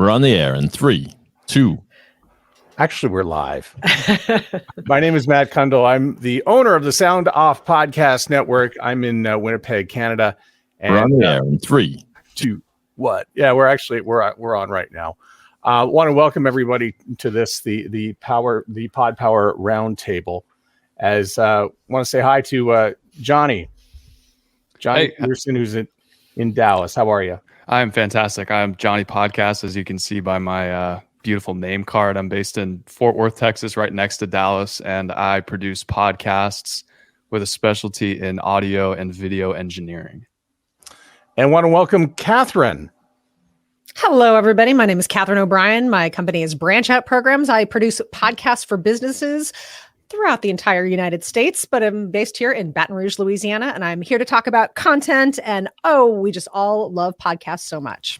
We're on the air in 3, 2. Actually, we're live. My name is Matt Kundle. I'm the owner of the Sound Off Podcast Network. I'm in Winnipeg, Canada. And, we're on the air in 3, 2. What? Yeah, we're on right now. Want to welcome everybody to this the Pod Power Roundtable. As want to say hi to Johnny Peterson, who's in Dallas. How are you? I'm fantastic. I'm Johnny Podcast, as you can see by my beautiful name card. I'm based in Fort Worth, Texas, right next to Dallas, and I produce podcasts with a specialty in audio and video engineering. And want to welcome Catherine. Hello, everybody. My name is Catherine O'Brien. My company is Branch Out Programs. I produce podcasts for businesses throughout the entire United States, but I'm based here in Baton Rouge, Louisiana, and I'm here to talk about content. And we just all love podcasts so much.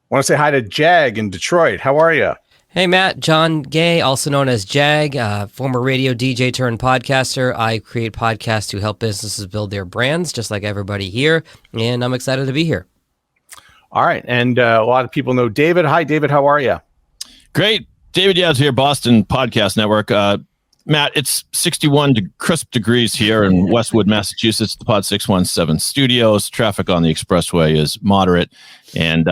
I want to say hi to Jag in Detroit. How are you? Hey, Matt. Jon Gay, also known as Jag, former radio DJ turned podcaster. I create podcasts to help businesses build their brands, just like everybody here, and I'm excited to be here. All right, and a lot of people know David. Hi, David. How are you? Great. David Yas here, Boston Podcast Network. Matt, it's 61 crisp degrees here in Westwood, Massachusetts, the Pod 617 studios. Traffic on the expressway is moderate, and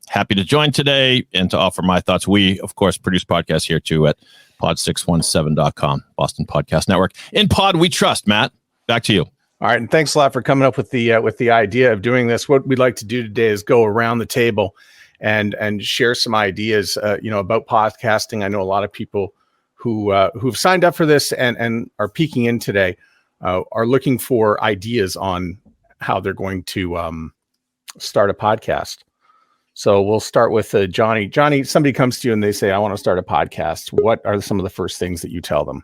happy to join today and to offer my thoughts. We, of course, produce podcasts here too at pod617.com, Boston Podcast Network. In Pod, we trust. Matt, back to you. All right, and thanks a lot for coming up with the idea of doing this. What we'd like to do today is go around the table and share some ideas, about podcasting. I know a lot of people who've signed up for this and are peeking in today are looking for ideas on how they're going to start a podcast. So we'll start with Johnny. Johnny, somebody comes to you and they say, I want to start a podcast. What are some of the first things that you tell them?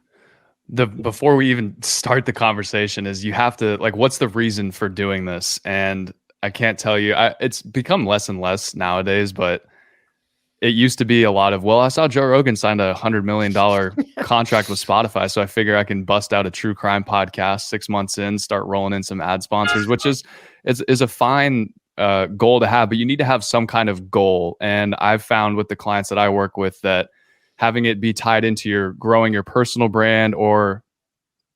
Before we even start the conversation is you have to, what's the reason for doing this? And I can't tell you, it's become less and less nowadays, but it used to be a lot of, I saw Joe Rogan signed a $100 million contract with Spotify, so I figure I can bust out a true crime podcast 6 months in, start rolling in some ad sponsors, which is a fine goal to have, but you need to have some kind of goal. And I've found with the clients that I work with that having it be tied into your growing your personal brand or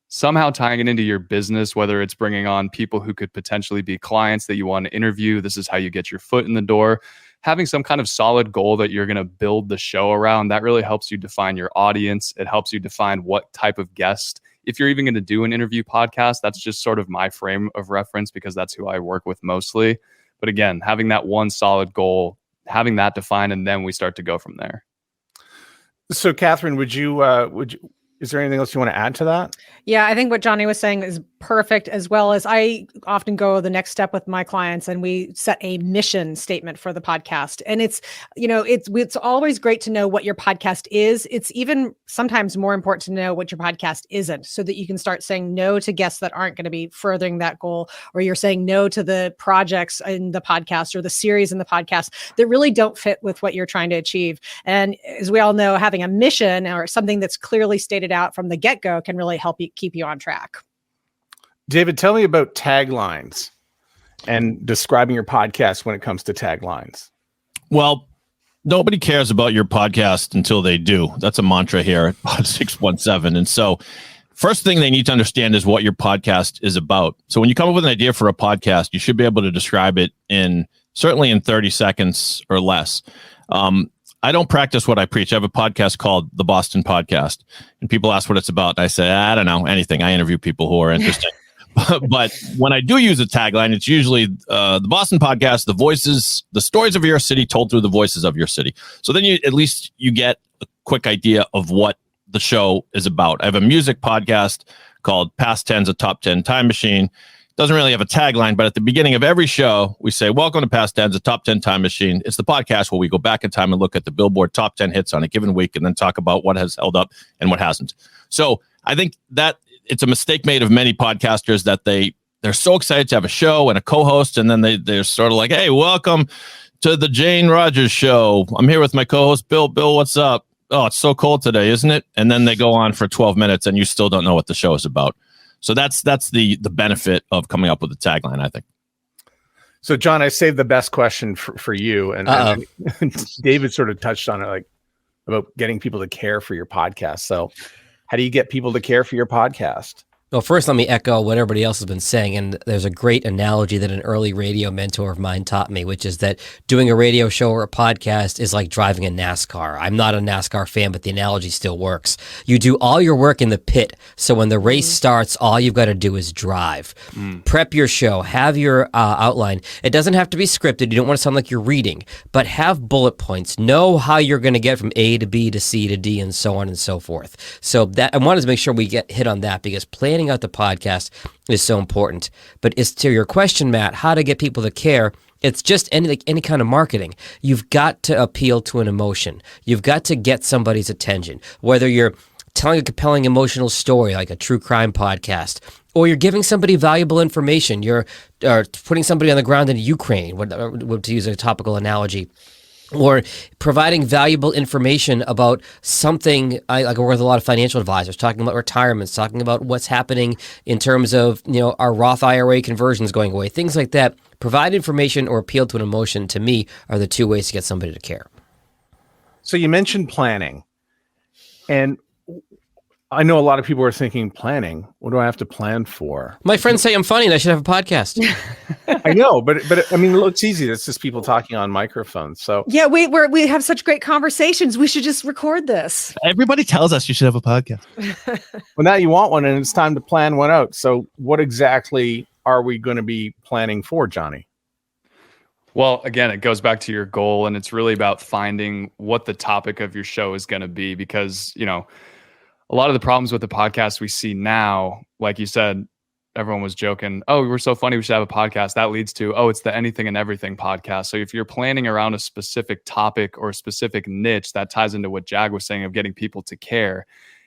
somehow tying it into your business, whether it's bringing on people who could potentially be clients that you want to interview, this is how you get your foot in the door. Having some kind of solid goal that you're going to build the show around, that really helps you define your audience. It helps you define what type of guest. If you're even going to do an interview podcast, that's just sort of my frame of reference because that's who I work with mostly. But again, having that one solid goal, having that defined, and then we start to go from there. So, Catherine, is there anything else you want to add to that? Yeah, I think what Johnny was saying is perfect, as well as I often go the next step with my clients and we set a mission statement for the podcast. And it's always great to know what your podcast is. It's even sometimes more important to know what your podcast isn't so that you can start saying no to guests that aren't going to be furthering that goal, or you're saying no to the projects in the podcast or the series in the podcast that really don't fit with what you're trying to achieve. And as we all know, having a mission or something that's clearly stated out from the get-go can really help you keep you on track. David, tell me about taglines and describing your podcast when it comes to taglines. Well, nobody cares about your podcast until they do. That's a mantra here at Pod 617. And so first thing they need to understand is what your podcast is about. So when you come up with an idea for a podcast, you should be able to describe it certainly in 30 seconds or less. I don't practice what I preach. I have a podcast called The Boston Podcast, and people ask what it's about. I say, I don't know, anything. I interview people who are interesting. But when I do use a tagline, it's usually The Boston Podcast, the stories of your city told through the voices of your city. So then at least you get a quick idea of what the show is about. I have a music podcast called Past Ten's a Top 10 Time Machine. Doesn't really have a tagline, but at the beginning of every show, we say, welcome to Past Ten's, a Top 10 Time Machine. It's the podcast where we go back in time and look at the Billboard Top 10 hits on a given week and then talk about what has held up and what hasn't. So I think that it's a mistake made of many podcasters that they're so excited to have a show and a co-host, and then they're sort of like, hey, welcome to the Jane Rogers Show. I'm here with my co-host, Bill. Bill, what's up? Oh, it's so cold today, isn't it? And then they go on for 12 minutes and you still don't know what the show is about. So that's the benefit of coming up with a tagline, I think. So, John, I saved the best question for you, and David sort of touched on it, like about getting people to care for your podcast. So, how do you get people to care for your podcast? Well, first, let me echo what everybody else has been saying. And there's a great analogy that an early radio mentor of mine taught me, which is that doing a radio show or a podcast is like driving a NASCAR. I'm not a NASCAR fan, but the analogy still works. You do all your work in the pit. So when the race starts, all you've got to do is drive. Prep your show. Have your outline. It doesn't have to be scripted. You don't want to sound like you're reading, but have bullet points. Know how you're going to get from A to B to C to D and so on and so forth. So that I wanted to make sure we get hit on that, because planning out the podcast is so important. But as to your question, Matt, how to get people to care, it's just any kind of marketing. You've got to appeal to an emotion. You've got to get somebody's attention, whether you're telling a compelling emotional story like a true crime podcast, or you're giving somebody valuable information. You're putting somebody on the ground in Ukraine, to use a topical analogy, or providing valuable information about something. I work with a lot of financial advisors, talking about retirements, talking about what's happening in terms of our Roth IRA conversions going away, things like that. Provide information or appeal to an emotion, to me, are the two ways to get somebody to care. So you mentioned planning, and I know a lot of people are thinking, planning, what do I have to plan for? My friends say I'm funny and I should have a podcast. I know, but I mean, it looks easy. It's just people talking on microphones. So Yeah, we have such great conversations. We should just record this. Everybody tells us you should have a podcast. well, now you want one, and it's time to plan one out. So what exactly are we going to be planning for, Johnny? Well, again, it goes back to your goal, and it's really about finding what the topic of your show is going to be, because, a lot of the problems with the podcast we see now, like you said, everyone was joking, oh, we're so funny, we should have a podcast. That leads to, oh, it's the anything and everything podcast. So if you're planning around a specific topic or a specific niche, that ties into what Jag was saying of getting people to care.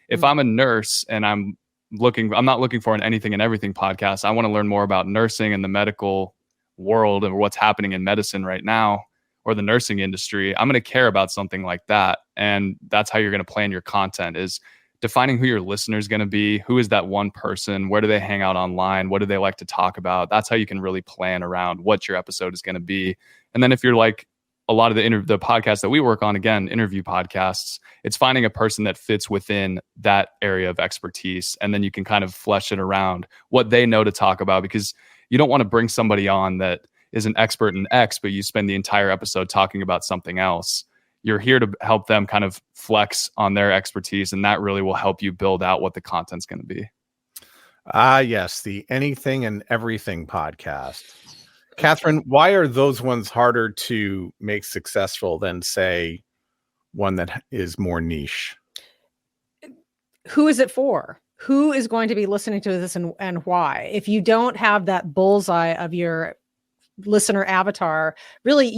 If I'm a nurse and I'm not looking for an anything and everything podcast. I want to learn more about nursing and the medical world and what's happening in medicine right now, or the nursing industry. I'm going to care about something like that. And that's how you're going to plan your content, is defining who your listener is going to be. Who is that one person? Where do they hang out online? What do they like to talk about? That's how you can really plan around what your episode is going to be. And then if you're like a lot of the podcasts that we work on, again, interview podcasts, it's finding a person that fits within that area of expertise. And then you can kind of flesh it around what they know to talk about, because you don't want to bring somebody on that is an expert in X, but you spend the entire episode talking about something else. You're here to help them kind of flex on their expertise, and that really will help you build out what the content's going to be. Yes, the Anything and Everything podcast. Catherine, why are those ones harder to make successful than, say, one that is more niche? Who is it for? Who is going to be listening to this, and why? If you don't have that bullseye of your listener avatar, really,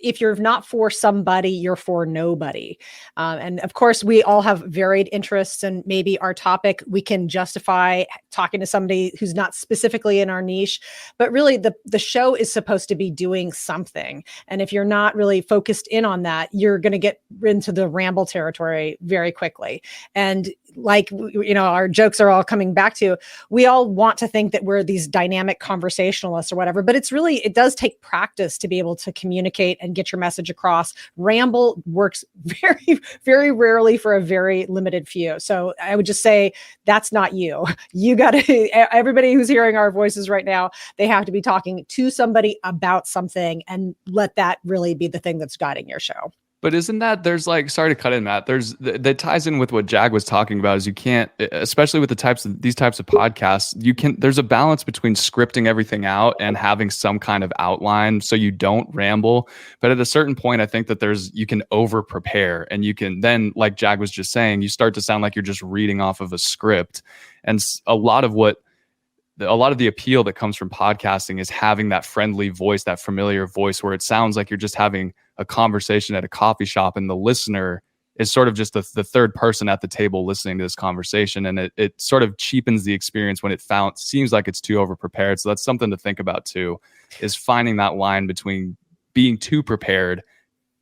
if you're not for somebody, you're for nobody. And of course, we all have varied interests, and maybe our topic, we can justify talking to somebody who's not specifically in our niche, but really the show is supposed to be doing something. And if you're not really focused in on that, you're going to get into the ramble territory very quickly. And like, our jokes are all coming back to, we all want to think that we're these dynamic conversationalists or whatever, but it does take practice to be able to communicate and get your message across. Ramble works very, very rarely for a very limited few. So I would just say that's not you. You got to, everybody who's hearing our voices right now, they have to be talking to somebody about something, and let that really be the thing that's guiding your show. But isn't that, there's like, sorry to cut in, Matt, that ties in with what Jag was talking about, is you can't, especially with these types of podcasts, there's a balance between scripting everything out and having some kind of outline so you don't ramble. But at a certain point, I think that you can over prepare, and you can then, like Jag was just saying, you start to sound like you're just reading off of a script. And a lot of the appeal that comes from podcasting is having that friendly voice, that familiar voice, where it sounds like you're just having a conversation at a coffee shop, and the listener is sort of just the third person at the table listening to this conversation. And it sort of cheapens the experience when it seems like it's too over prepared. So that's something to think about too, is finding that line between being too prepared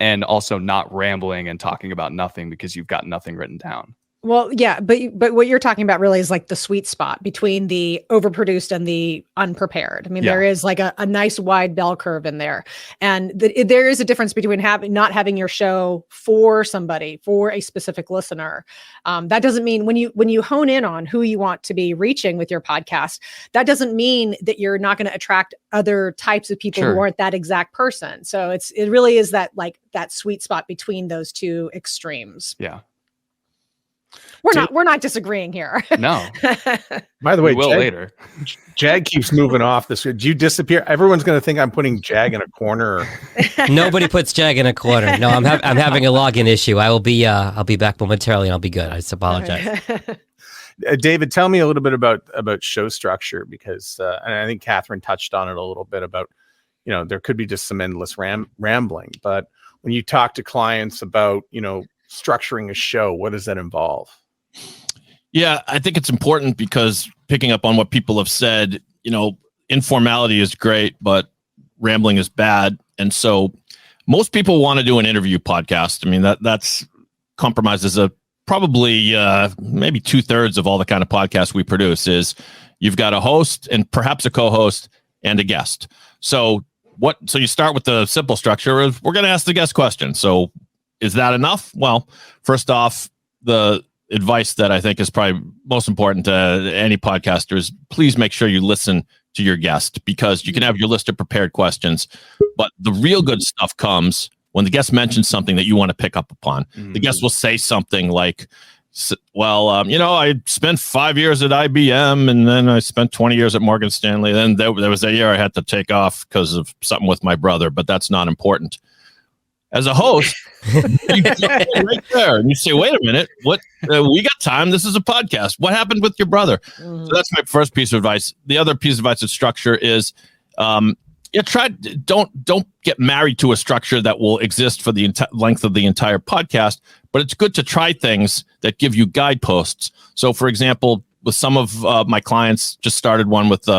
and also not rambling and talking about nothing because you've got nothing written down. Well, yeah, but what you're talking about really is like the sweet spot between the overproduced and the unprepared. I mean, there is like a nice wide bell curve in there, and there is a difference between not having your show for somebody, for a specific listener. That doesn't mean when you hone in on who you want to be reaching with your podcast, that doesn't mean that you're not going to attract other types of people who aren't that exact person. So it really is that sweet spot between those two extremes. Yeah. We're not disagreeing here. No. By the way, we will later. Jag keeps moving off this. Do you disappear? Everyone's going to think I'm putting Jag in a corner. Nobody puts Jag in a corner. No, I'm having a login issue. I'll be back momentarily and I'll be good. I just apologize. David, tell me a little bit about show structure, because and I think Catherine touched on it a little bit about, there could be just some endless rambling, but when you talk to clients about, structuring a show, what does that involve? Yeah, I think it's important because picking up on what people have said, informality is great, but rambling is bad. And so most people want to do an interview podcast. I mean, that's compromises probably maybe 2/3 of all the kind of podcasts we produce is you've got a host and perhaps a co-host and a guest. So you start with the simple structure. We're going to ask the guest question. So is that enough? Well, first off, the advice that I think is probably most important to any podcaster is please make sure you listen to your guest, because you can have your list of prepared questions, but the real good stuff comes when the guest mentions something that you want to pick up upon. The guest will say something like, well, I spent 5 years at IBM and then I spent 20 years at Morgan Stanley. Then there was a year I had to take off because of something with my brother, but that's not important. As a host, you go right there and you say, wait a minute, what? We got time. This is a podcast. What happened with your brother? So that's my first piece of advice. The other piece of advice of structure is, don't get married to a structure that will exist for the length of the entire podcast, but it's good to try things that give you guideposts. So for example, with some of my clients, just started one with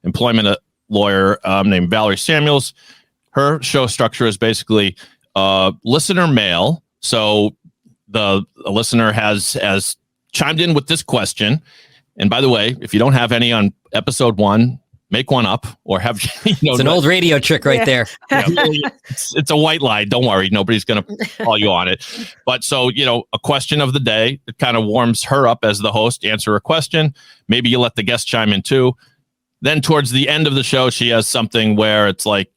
employment lawyer named Valerie Samuels. Her show structure is basically listener mail. So the listener has chimed in with this question. And by the way, if you don't have any on episode 1, make one up, or have, it's an old radio trick right there. It's a white lie. Don't worry. Nobody's going to call you on it. But so, a question of the day, it kind of warms her up as the host, answer a question. Maybe you let the guest chime in too. Then towards the end of the show, she has something where it's like,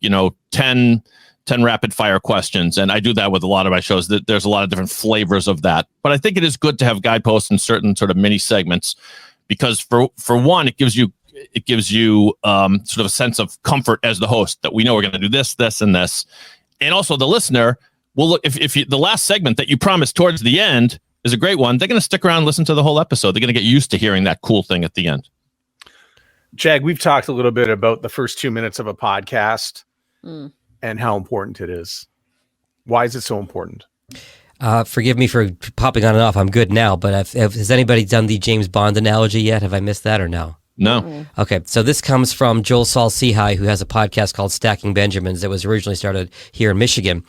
10 rapid fire questions. And I do that with a lot of my shows. That there's a lot of different flavors of that. But I think it is good to have guideposts in certain sort of mini segments, because for one, it gives you sort of a sense of comfort as the host that we know we're going to do this, and this. And also the listener will look, if the last segment that you promised towards the end is a great one, they're going to stick around and listen to the whole episode. They're going to get used to hearing that cool thing at the end. Jag, we've talked a little bit about the first 2 minutes of a podcast and how important it is. Why is it so important? Forgive me for popping on and off. I'm good now, but has anybody done the James Bond analogy yet? Have I missed that or no? No. Okay, so this comes from Joel Saul-Sehy, who has a podcast called Stacking Benjamins that was originally started here in Michigan.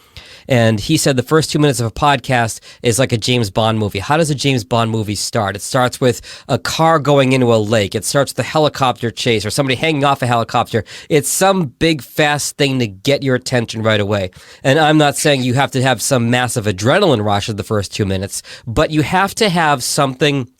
And he said the first 2 minutes of a podcast is like a James Bond movie. How does a James Bond movie start? It starts with a car going into a lake. It starts with a helicopter chase or somebody hanging off a helicopter. It's some big, fast thing to get your attention right away. And I'm not saying you have to have some massive adrenaline rush of the first 2 minutes, but you have to have something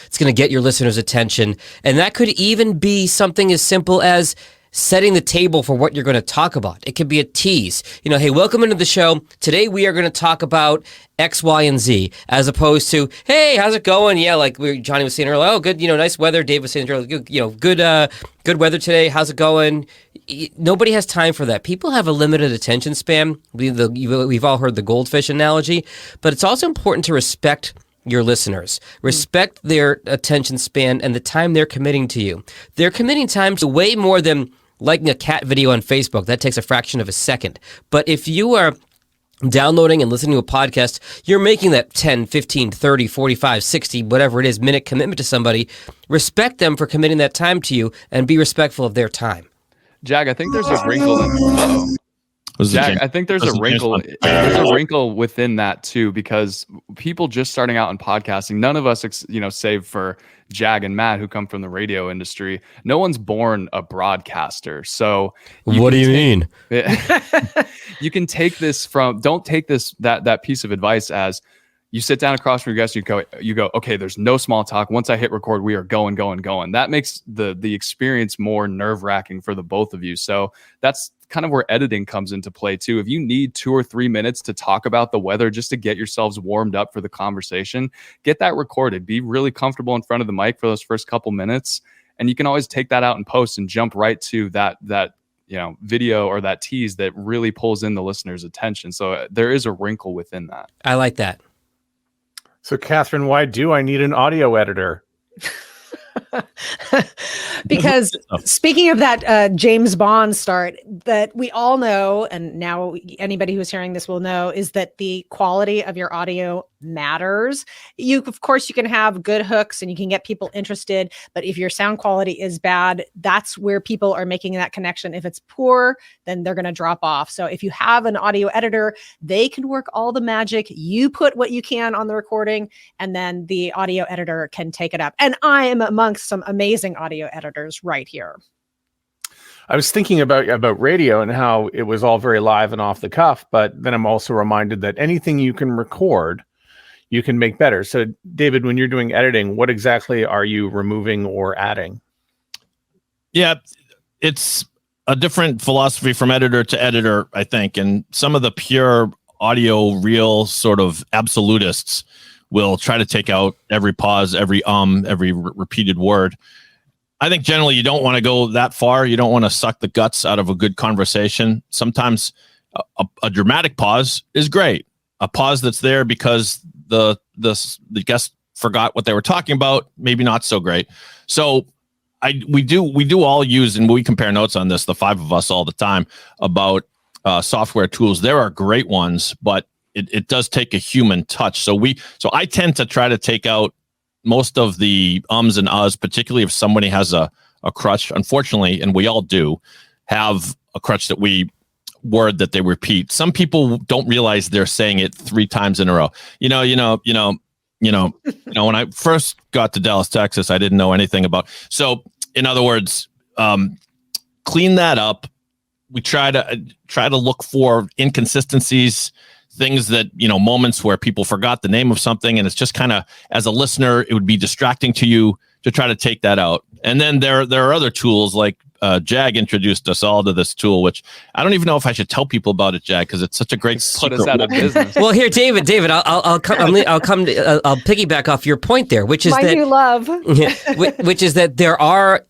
it's going to get your listeners' attention. And that could even be something as simple as setting the table for what you're going to talk about. It could be a tease. Hey, welcome into the show. Today we are going to talk about X, Y, and Z, as opposed to, hey, how's it going? Yeah, like Johnny was saying earlier, oh, good, nice weather. Dave was saying earlier, good weather today. How's it going? Nobody has time for that. People have a limited attention span. We've all heard the goldfish analogy, but it's also important to respect your listeners. Respect their attention span and the time they're committing to you. They're committing time to way more than liking a cat video on Facebook. That takes a fraction of a second. But if you are downloading and listening to a podcast, you're making that 10, 15, 30, 45, 60, whatever it is, minute commitment to somebody. Respect them for committing that time to you and be respectful of their time. Jag, I think there's a wrinkle in Jack, I think there's a wrinkle. There's a wrinkle within that too, because people just starting out in podcasting, none of us, save for Jag and Matt, who come from the radio industry, no one's born a broadcaster. So what do you mean? You can take this don't take that piece of advice as you sit down across from your guest, you go, okay, there's no small talk. Once I hit record, we are going. That makes the experience more nerve-wracking for the both of you. So that's kind of where editing comes into play too. If you need 2 or 3 minutes to talk about the weather just to get yourselves warmed up for the conversation, get that recorded. Be really comfortable in front of the mic for those first couple minutes. And you can always take that out and post and jump right to that video or that tease that really pulls in the listener's attention. So there is a wrinkle within that. I like that. So, Catherine, why do I need an audio editor? Because speaking of that James Bond start that we all know, and now anybody who's hearing this will know, is that the quality of your audio matters. Of course, you can have good hooks and you can get people interested, but if your sound quality is bad, that's where people are making that connection. If it's poor, then they're going to drop off. So if you have an audio editor, they can work all the magic. You put what you can on the recording, and then the audio editor can take it up. And I am amongst some amazing audio editors right here. I was thinking about radio and how it was all very live and off the cuff, but then I'm also reminded that anything you can record, you can make better. So, David, when you're doing editing, what exactly are you removing or adding? Yeah, it's a different philosophy from editor to editor, I think. And some of the pure audio reel sort of absolutists will try to take out every pause, every every repeated word. I think generally you don't want to go that far. You don't want to suck the guts out of a good conversation. Sometimes a dramatic pause is great. A pause that's there because the guest forgot what they were talking about, maybe not so great. So we do all use, and we compare notes on this, the 5 of us all the time, about software tools. There are great ones, but it does take a human touch. So I tend to try to take out most of the ums and uhs, particularly if somebody has a crutch. Unfortunately, and we all do have a crutch that word that they repeat. Some people don't realize they're saying it 3 times in a row. When I first got to Dallas, Texas, I didn't know anything about. So in other words, clean that up. We try to look for inconsistencies, things that, moments where people forgot the name of something. And it's just kind of, as a listener, it would be distracting to you to try to take that out. And then there are other tools like Jag introduced us all to this tool, which I don't even know if I should tell people about it, Jag, because it's such a great put us out of business. Well, here, David, I'll piggyback off your point there, which is my new love, which is that there are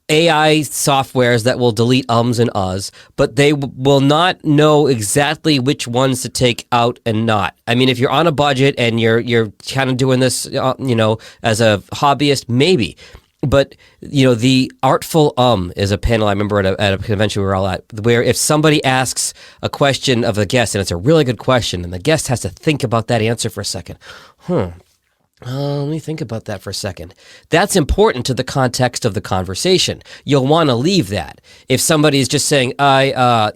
AI softwares that will delete ums and uhs, but they will not know exactly which ones to take out and not. I mean, if you're on a budget and you're kind of doing this, as a hobbyist, maybe. But, the artful is a panel I remember at a convention we were all at, where if somebody asks a question of the guest and it's a really good question and the guest has to think about that answer for a second, let me think about that for a second. That's important to the context of the conversation. You'll want to leave that. If somebody is just saying, to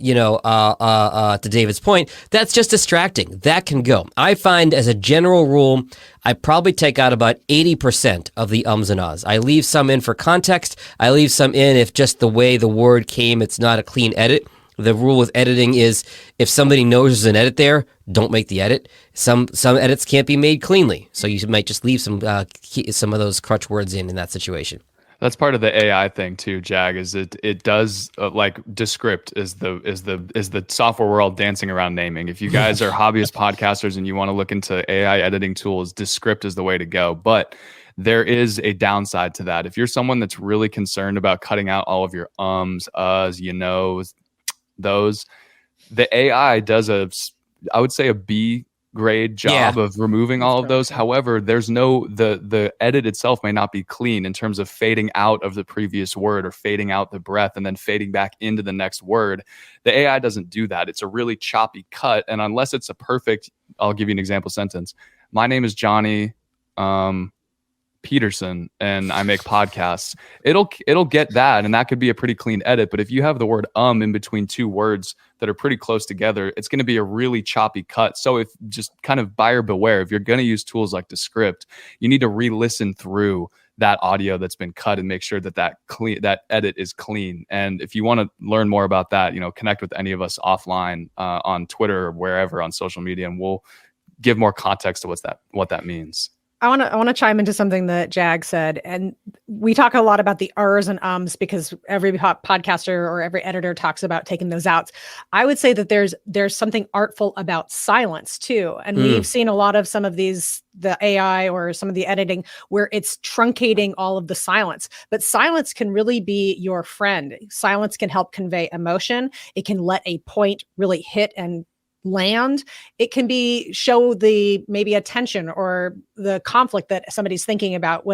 David's point, that's just distracting. That can go. I find as a general rule, I probably take out about 80% of the ums and ahs. I leave some in for context. I leave some in if just the way the word came, it's not a clean edit. The rule with editing is if somebody knows there's an edit there, don't make the edit. Some edits can't be made cleanly, so you might just leave some of those crutch words in that situation. That's part of the AI thing too, Jag. Is it does like Descript is the software we're all dancing around naming. If you guys are hobbyist podcasters and you want to look into AI editing tools, Descript is the way to go. But there is a downside to that. If you're someone that's really concerned about cutting out all of your ums, uhs, those, the AI does I would say a B grade job of removing all of those. However, there's the edit itself may not be clean in terms of fading out of the previous word or fading out the breath and then fading back into the next word. The AI doesn't do that. It's a really choppy cut. And unless it's a perfect, I'll give you an example sentence. My name is Johnny, Peterson and I make podcasts, it'll get that, and that could be a pretty clean edit. But if you have the word in between two words that are pretty close together, it's going to be a really choppy cut. So if just kind of buyer beware, if you're going to use tools like Descript, you need to re-listen through that audio that's been cut and make sure that edit is clean. And if you want to learn more about that, connect with any of us offline on Twitter or wherever on social media, and we'll give more context to what that means. I want to chime into something that Jag said, and we talk a lot about the ers and ums because every podcaster or every editor talks about taking those out. I would say that there's something artful about silence too, and we've seen a lot of some of these, the AI or some of the editing where it's truncating all of the silence. But silence can really be your friend. Silence can help convey emotion. It can let a point really hit and land. It can be show the maybe a tension or the conflict that somebody's thinking about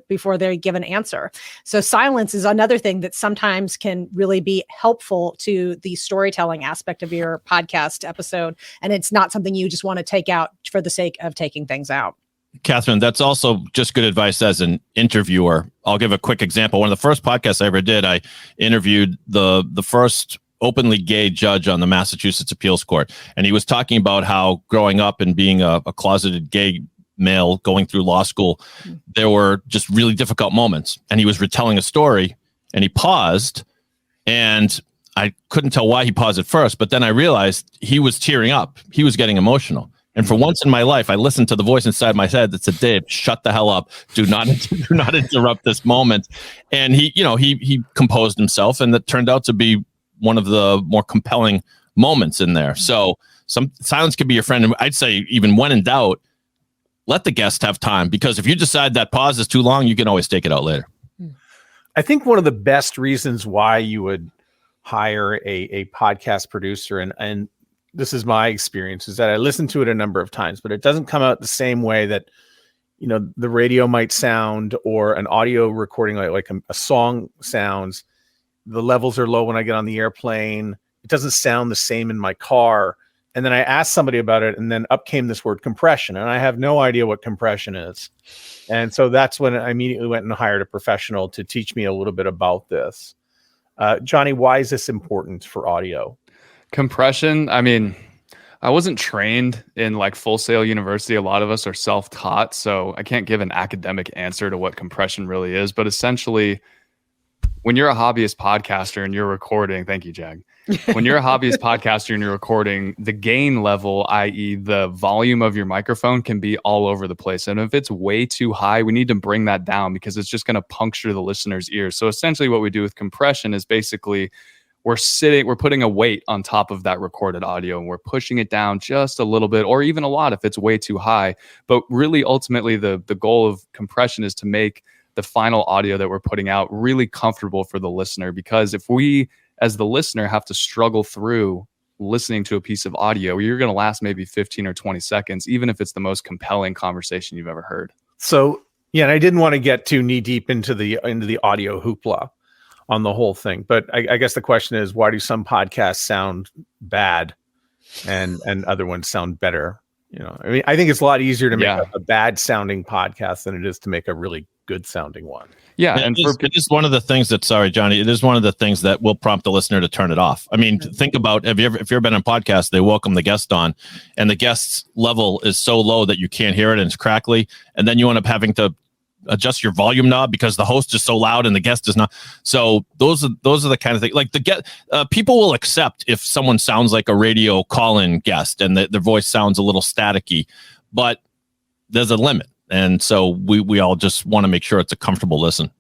before they give an answer. So silence is another thing that sometimes can really be helpful to the storytelling aspect of your podcast episode. And it's not something you just want to take out for the sake of taking things out. Catherine, that's also just good advice as an interviewer. I'll give a quick example. One of the first podcasts I ever did, I interviewed the first openly gay judge on the Massachusetts appeals court. And he was talking about how growing up and being a closeted gay male going through law school, there were just really difficult moments. And he was retelling a story and he paused, and I couldn't tell why he paused at first, but then I realized he was tearing up. He was getting emotional. And for once in my life, I listened to the voice inside my head that said, Dave, shut the hell up. Do not interrupt this moment. And he composed himself, and that turned out to be one of the more compelling moments in there. So some silence could be your friend. And I'd say even when in doubt, let the guest have time, because if you decide that pause is too long, you can always take it out later. I think one of the best reasons why you would hire a podcast producer, and this is my experience, is that I listened to it a number of times, but it doesn't come out the same way that, the radio might sound or an audio recording like a song sounds. The levels are low when I get on the airplane. It doesn't sound the same in my car. And then I asked somebody about it, and then up came this word compression, and I have no idea what compression is. And so that's when I immediately went and hired a professional to teach me a little bit about this. Johnny, why is this important for audio? Compression. I mean, I wasn't trained in like Full Sail University. A lot of us are self-taught, so I can't give an academic answer to what compression really is. But essentially, when you're a hobbyist podcaster and you're recording, thank you, Jag. When you're a hobbyist podcaster and you're recording, the gain level, i.e. the volume of your microphone, can be all over the place. And if it's way too high, we need to bring that down because it's just going to puncture the listener's ears. So essentially what we do with compression is basically we're putting a weight on top of that recorded audio and we're pushing it down just a little bit or even a lot if it's way too high. But really, ultimately, the goal of compression is to make the final audio that we're putting out really comfortable for the listener, because if we as the listener have to struggle through listening to a piece of audio, you're going to last maybe 15 or 20 seconds, even if it's the most compelling conversation you've ever heard. So yeah, and I didn't want to get too knee deep into the audio hoopla on the whole thing, but I guess the question is, why do some podcasts sound bad and other ones sound better? I mean, I think it's a lot easier to make a bad sounding podcast than it is to make a really good sounding one. Yeah. And it is one of the things that, sorry, Johnny, it is one of the things that will prompt the listener to turn it off. I mean, think about, if you've ever been on a podcast, they welcome the guest on and the guest's level is so low that you can't hear it and it's crackly. And then you end up having to adjust your volume knob because the host is so loud and the guest is not. So those are the kind of things, like people will accept if someone sounds like a radio call-in guest and their voice sounds a little staticky, but there's a limit. And so we all just want to make sure it's a comfortable listen.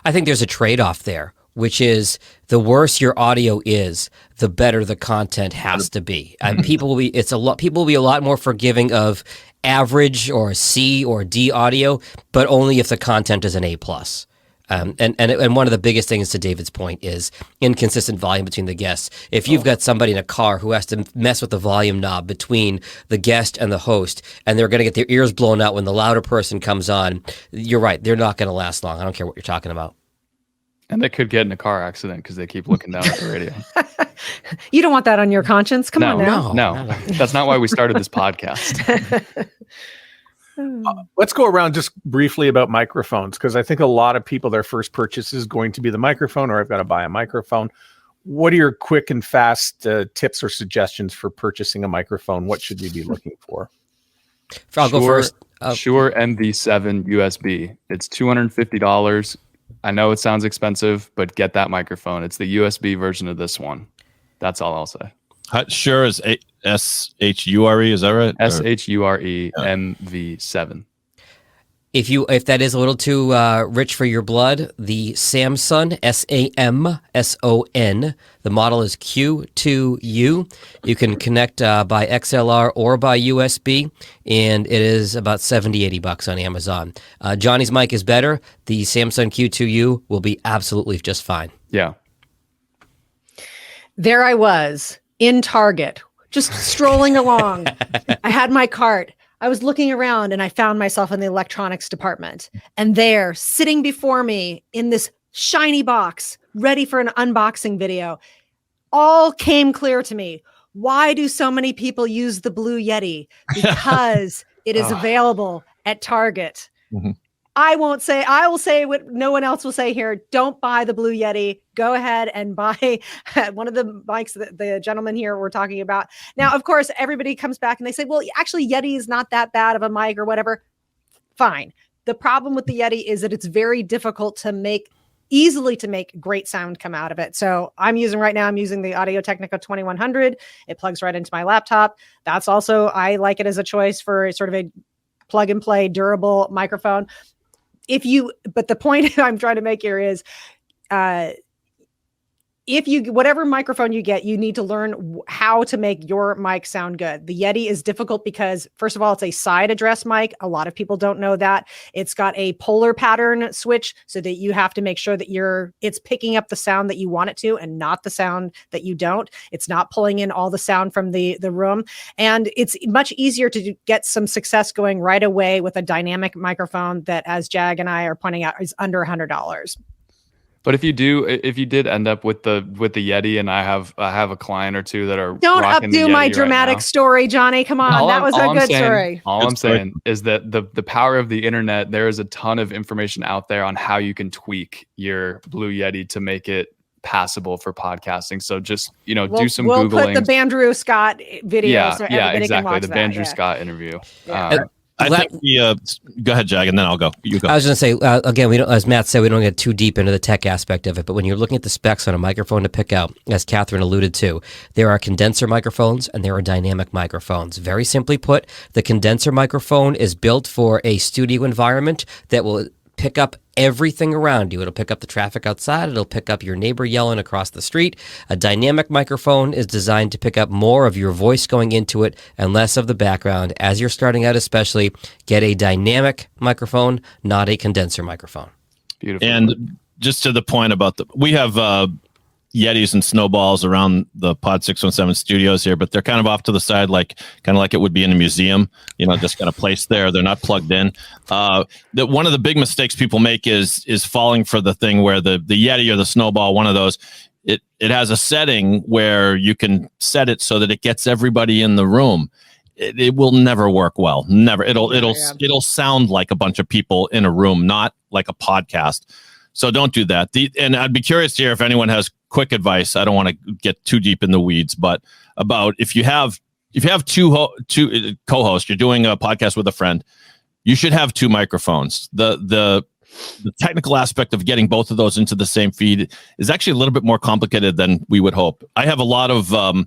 I think there's a trade-off there, which is the worse your audio is, the better the content has to be. And people will be a lot more forgiving of average or C or D audio, but only if the content is an A+. And one of the biggest things, to David's point, is inconsistent volume between the guests. If you've got somebody in a car who has to mess with the volume knob between the guest and the host, and they're going to get their ears blown out when the louder person comes on, you're right, they're not going to last long. I don't care what you're talking about. And they could get in a car accident because they keep looking down at the radio. You don't want that on your conscience. Come on now. No, that's not why we started this podcast. Let's go around just briefly about microphones, because I think a lot of people, their first purchase is going to be the microphone, or I've got to buy a microphone. What are your quick and fast tips or suggestions for purchasing a microphone? What should we be looking for? I'll go first. Shure MV7 USB. It's $250. I know it sounds expensive, but get that microphone. It's the USB version of this one. That's all I'll say. Shure is SHURE, is that right? SHURE MV7. If that is a little too rich for your blood, the Samson, SAMSON, the model is Q2U. You can connect by XLR or by USB, and it is about $70-$80 on Amazon. Johnny's mic is better. The Samsung Q2U will be absolutely just fine. Yeah. There I was in Target, just strolling along. I had my cart. I was looking around and I found myself in the electronics department. And there, sitting before me in this shiny box, ready for an unboxing video, all came clear to me. Why do so many people use the Blue Yeti? Because it is available at Target. Mm-hmm. I will say what no one else will say here. Don't buy the Blue Yeti. Go ahead and buy one of the mics that the gentleman here we're talking about. Now, of course, everybody comes back and they say, well, actually, Yeti is not that bad of a mic or whatever. Fine. The problem with the Yeti is that it's very difficult to make great sound come out of it. So I'm using the Audio-Technica 2100. It plugs right into my laptop. That's also, I like it as a choice for sort of a plug and play durable microphone. But the point I'm trying to make here is, whatever microphone you get, you need to learn how to make your mic sound good. The Yeti is difficult because, first of all, it's a side address mic. A lot of people don't know that. It's got a polar pattern switch so that you have to make sure that it's picking up the sound that you want it to and not the sound that you don't. It's not pulling in all the sound from the room. And it's much easier to get some success going right away with a dynamic microphone that, as Jag and I are pointing out, is under $100. But if you did end up with the Yeti, and I have a client or two that are don't rocking the updo Yeti my right dramatic now. story, Johnny. Come on, that was a good story. All I'm saying is that the power of the internet, there is a ton of information out there on how you can tweak your Blue Yeti to make it passable for podcasting. So just do some Googling. We'll put the Bandrew Scott video. So everybody can watch the that. Bandrew Scott interview. Yeah. I think go ahead, Jag, and then I'll go. You go. I was going to say, again, we don't, as Matt said, we don't get too deep into the tech aspect of it, but when you're looking at the specs on a microphone to pick out, as Catherine alluded to, there are condenser microphones and there are dynamic microphones. Very simply put, the condenser microphone is built for a studio environment that will pick up everything around you. It'll pick up the traffic outside. It'll pick up your neighbor yelling across the street. A dynamic microphone is designed to pick up more of your voice going into it and less of the background. As you're starting out especially, get a dynamic microphone, not a condenser microphone. Beautiful. And just to the point about we have Yetis and Snowballs around the Pod 617 studios here, but they're kind of off to the side, kind of like it would be in a museum, just kind of placed there. They're not plugged in. One of the big mistakes people make is falling for the thing where the Yeti or the Snowball, one of those, it has a setting where you can set it so that it gets everybody in the room. It will never work well. Never. It'll sound like a bunch of people in a room, not like a podcast. So don't do that. And I'd be curious to hear if anyone has quick advice. I don't want to get too deep in the weeds, but about if you have two co-hosts, you're doing a podcast with a friend, you should have two microphones. The technical aspect of getting both of those into the same feed is actually a little bit more complicated than we would hope. I have a lot of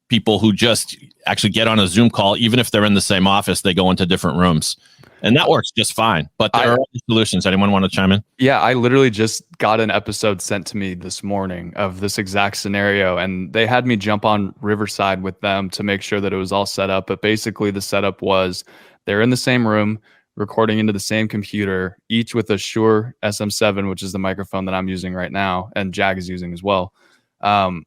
people who just actually get on a Zoom call, even if they're in the same office, they go into different rooms. And that works just fine. But there are other solutions. Anyone want to chime in? Yeah, I literally just got an episode sent to me this morning of this exact scenario. And they had me jump on Riverside with them to make sure that it was all set up. But basically the setup was they're in the same room, recording into the same computer, each with a Shure SM7, which is the microphone that I'm using right now, and Jag is using as well. And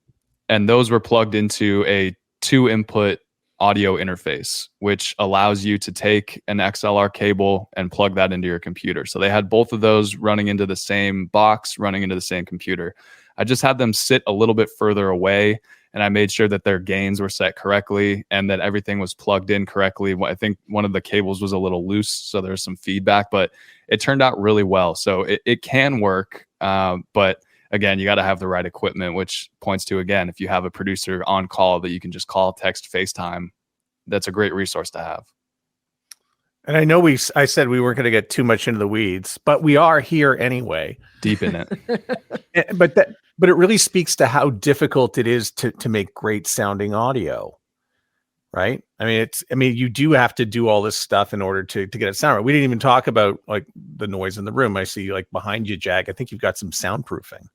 those were plugged into a 2-input audio interface, which allows you to take an XLR cable and plug that into your computer. So they had both of those running into the same box, running into the same computer. I just had them sit a little bit further away and I made sure that their gains were set correctly and that everything was plugged in correctly. I think one of the cables was a little loose, so there's some feedback, but it turned out really well. So it can work, but again, you got to have the right equipment, which points to, again, if you have a producer on call that you can just call, text, FaceTime, that's a great resource to have. And I know I said we weren't going to get too much into the weeds, but we are here anyway. Deep in it. But it really speaks to how difficult it is to make great sounding audio, right? I mean, you do have to do all this stuff in order to get it sound right. We didn't even talk about like the noise in the room. I see like behind you, Jag. I think you've got some soundproofing.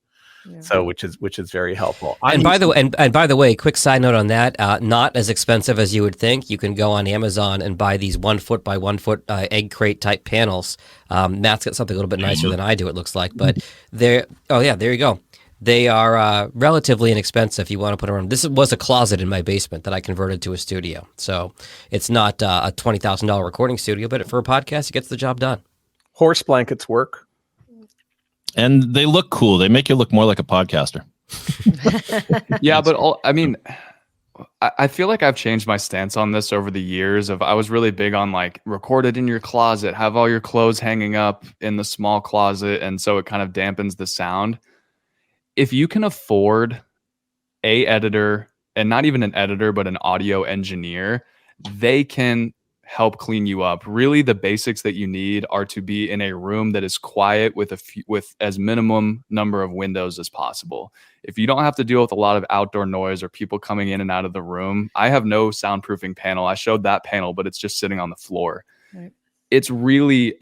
Yeah. So which is very helpful. And by the way, quick side note on that, not as expensive as you would think. You can go on Amazon and buy these 1 foot by 1 foot egg crate type panels. Matt's got something a little bit nicer than I do, it looks like, but there you go. They are relatively inexpensive if you want to put them around. This was a closet in my basement that I converted to a studio. So it's not a $20,000 recording studio, but for a podcast, it gets the job done. Horse blankets work. And they look cool. They make you look more like a podcaster. Yeah, but I feel like I've changed my stance on this over the years. I was really big on like record it in your closet, have all your clothes hanging up in the small closet, and so it kind of dampens the sound. If you can afford a editor, and not even an editor, but an audio engineer, they can help clean you up. Really, the basics that you need are to be in a room that is quiet with as minimum number of windows as possible. If you don't have to deal with a lot of outdoor noise or people coming in and out of the room, I have no soundproofing panel. I showed that panel, but it's just sitting on the floor. Right. It's really,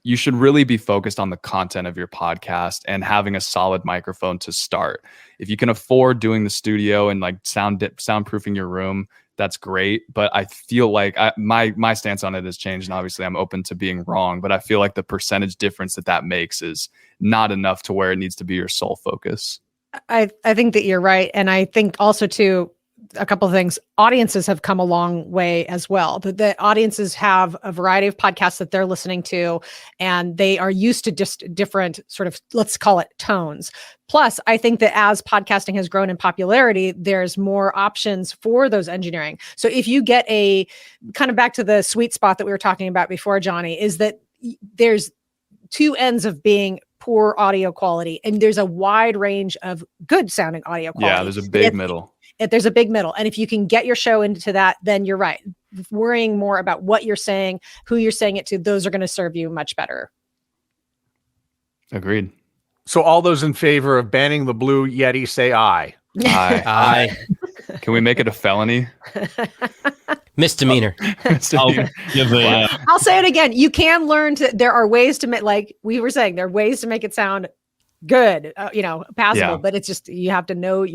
you should really be focused on the content of your podcast and having a solid microphone to start. If you can afford doing the studio and like soundproofing your room, that's great. But I feel like my stance on it has changed, and obviously I'm open to being wrong, but I feel like the percentage difference that makes is not enough to where it needs to be your sole focus. I think that you're right. And I think also too, a couple of things. Audiences have come a long way as well. The audiences have a variety of podcasts that they're listening to, and they are used to just different sort of, let's call it, tones. Plus, I think that as podcasting has grown in popularity, there's more options for those engineering. So if you get a kind of back to the sweet spot that we were talking about before, Johnny, is that there's two ends of being poor audio quality, and there's a wide range of good sounding audio quality. Yeah, there's a big middle. There's a big middle. And if you can get your show into that, then you're right. Worrying more about what you're saying, who you're saying it to, those are going to serve you much better. Agreed. So all those in favor of banning the Blue Yeti say aye. Aye. Can we make it a felony? Misdemeanor. I'll say it again. You can learn there are ways to make, like we were saying, there are ways to make it sound good, passable, yeah. But it's just, you have to know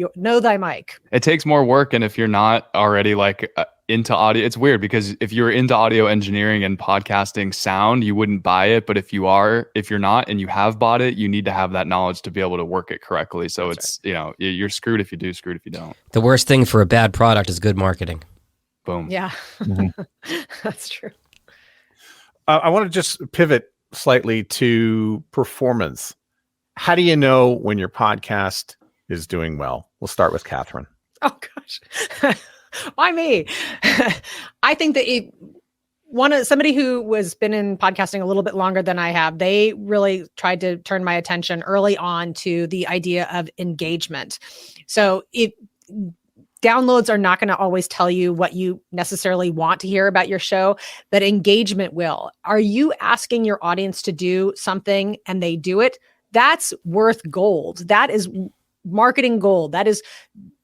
thy mic. It takes more work. And if you're not already like into audio, it's weird because if you're into audio engineering and podcasting sound, you wouldn't buy it. But if you're not, and you have bought it, you need to have that knowledge to be able to work it correctly. So that's it's, you're screwed if you do, screwed if you don't. The worst thing for a bad product is good marketing. Boom. Yeah, mm-hmm. That's true. I want to just pivot slightly to performance. How do you know when your podcast is doing well? We'll start with Catherine. Oh gosh, why me? I think that somebody who has been in podcasting a little bit longer than I have, they really tried to turn my attention early on to the idea of engagement. So downloads are not going to always tell you what you necessarily want to hear about your show, but engagement will. Are you asking your audience to do something and they do it? That's worth gold. That is marketing gold. That is,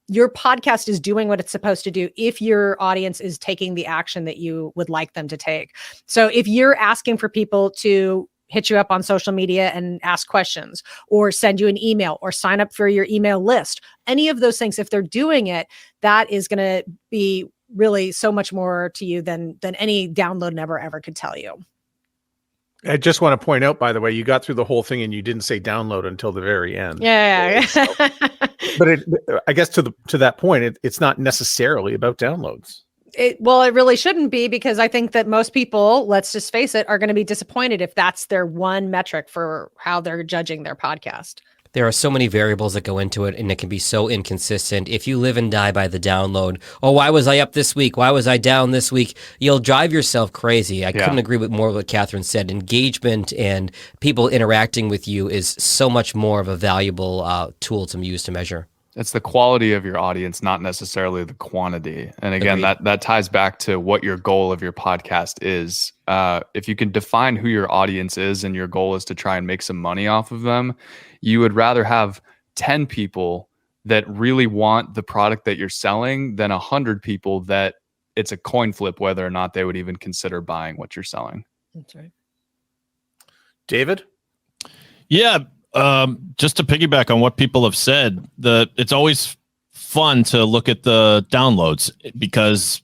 your podcast is doing what it's supposed to do if your audience is taking the action that you would like them to take. So if you're asking for people to hit you up on social media and ask questions, or send you an email, or sign up for your email list, any of those things, if they're doing it, that is going to be really so much more to you than any download never ever could tell you. I just want to point out, by the way, you got through the whole thing and you didn't say download until the very end. Yeah. So, but I guess to that point, it's not necessarily about downloads. It really shouldn't be, because I think that most people, let's just face it, are going to be disappointed if that's their one metric for how they're judging their podcast. There are so many variables that go into it, and it can be so inconsistent. If you live and die by the download, oh, why was I up this week? Why was I down this week? You'll drive yourself crazy. I couldn't agree with more of what Catherine said. Engagement and people interacting with you is so much more of a valuable tool to use to measure. It's the quality of your audience, not necessarily the quantity. And again, that ties back to what your goal of your podcast is. If you can define who your audience is and your goal is to try and make some money off of them, you would rather have 10 people that really want the product that you're selling than 100 people that it's a coin flip whether or not they would even consider buying what you're selling. That's right. David? Yeah. Just to piggyback on what people have said, it's always fun to look at the downloads because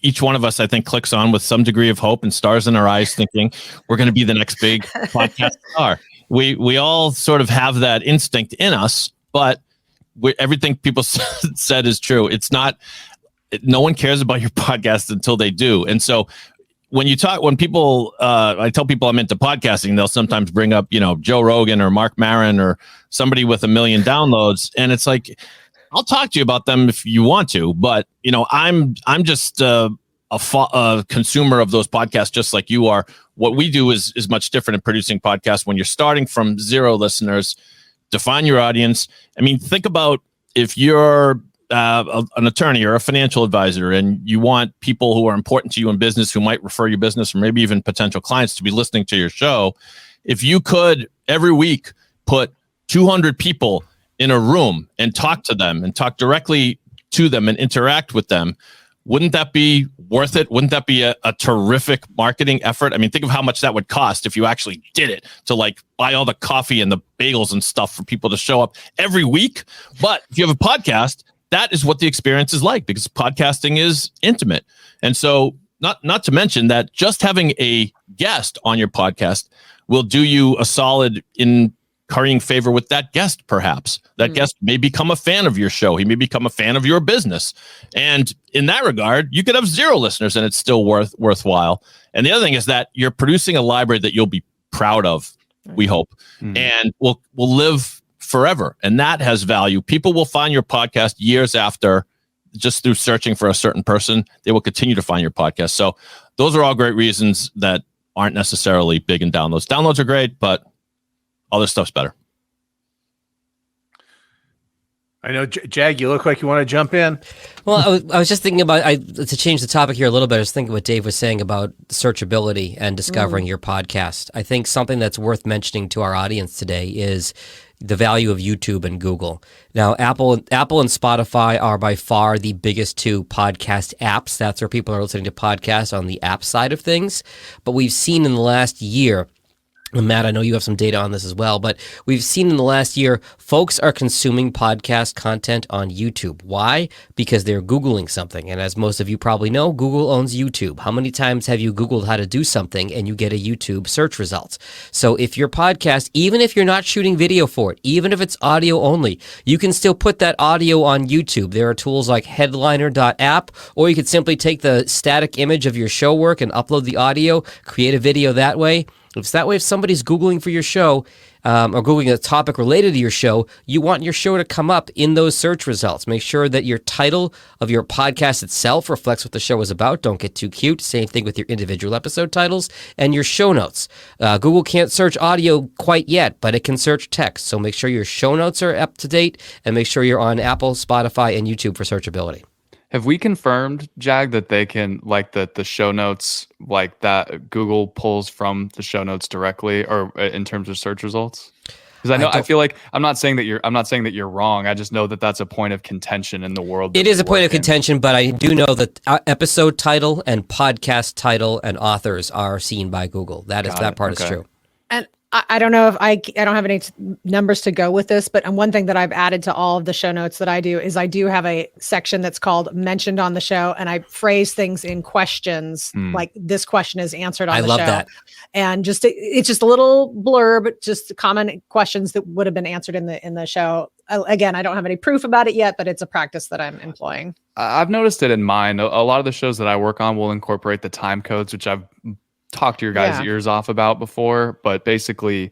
each one of us, I think, clicks on with some degree of hope and stars in our eyes, thinking we're going to be the next big podcast star. We all sort of have that instinct in us, but everything people said is true. It's not. No one cares about your podcast until they do, and so. When people, I tell people I'm into podcasting, they'll sometimes bring up, Joe Rogan or Mark Maron or somebody with 1 million downloads. And it's like, I'll talk to you about them if you want to, but I'm just a consumer of those podcasts, just like you are. What we do is much different in producing podcasts. When you're starting from 0 listeners, define your audience. I mean, think about if you're an attorney or a financial advisor, and you want people who are important to you in business, who might refer your business, or maybe even potential clients to be listening to your show. If you could every week put 200 people in a room and talk to them and talk directly to them and interact with them, wouldn't that be worth it? Wouldn't that be a terrific marketing effort? I mean, think of how much that would cost if you actually did it, to buy all the coffee and the bagels and stuff for people to show up every week. But if you have a podcast, that is what the experience is like, because podcasting is intimate. And so not to mention that just having a guest on your podcast will do you a solid in currying favor with that guest. Perhaps that guest may become a fan of your show. He may become a fan of your business. And in that regard, you could have 0 listeners and it's still worthwhile. And the other thing is that you're producing a library that you'll be proud of, we hope, and will live forever. And that has value. People will find your podcast years after, just through searching for a certain person. They will continue to find your podcast. So those are all great reasons that aren't necessarily big in downloads. Downloads are great, but other stuff's better. I know, Jag, you look like you want to jump in. Well, I was just thinking about, to change the topic here a little bit, I was thinking what Dave was saying about searchability and discovering your podcast. I think something that's worth mentioning to our audience today is the value of YouTube and Google. Now, Apple and Spotify are by far the biggest 2 podcast apps. That's where people are listening to podcasts on the app side of things. But we've seen in the last year, and Matt, I know you have some data on this as well, but we've seen in the last year, folks are consuming podcast content on YouTube. Why? Because they're Googling something. And as most of you probably know, Google owns YouTube. How many times have you Googled how to do something and you get a YouTube search results? So if your podcast, even if you're not shooting video for it, even if it's audio only, you can still put that audio on YouTube. There are tools like headliner.app, or you could simply take the static image of your show work and upload the audio, create a video that way. It's that way, if somebody's Googling for your show or Googling a topic related to your show, you want your show to come up in those search results. Make sure that your title of your podcast itself reflects what the show is about. Don't get too cute. Same thing with your individual episode titles and your show notes. Google can't search audio quite yet, but it can search text. So make sure your show notes are up to date and make sure you're on Apple, Spotify, and YouTube for searchability. Have we confirmed, Jag, that they can, the show notes, that Google pulls from the show notes directly, or in terms of search results? Because I feel like I'm not saying that you're wrong. I just know that that's a point of contention in the world. It is a point of contention, but I do know that episode title and podcast title and authors are seen by Google. That part is true. And I don't know if I don't have any numbers to go with this, but one thing that I've added to all of the show notes that I do is I do have a section that's called mentioned on the show, and I phrase things in questions like this question is answered on the show. I love that. And it's just a little blurb, just common questions that would have been answered in the show. Again, I don't have any proof about it yet, but it's a practice that I'm employing. I've noticed it in mine. A lot of the shows that I work on will incorporate the time codes, which I've talked to your guys' ears off about before, but basically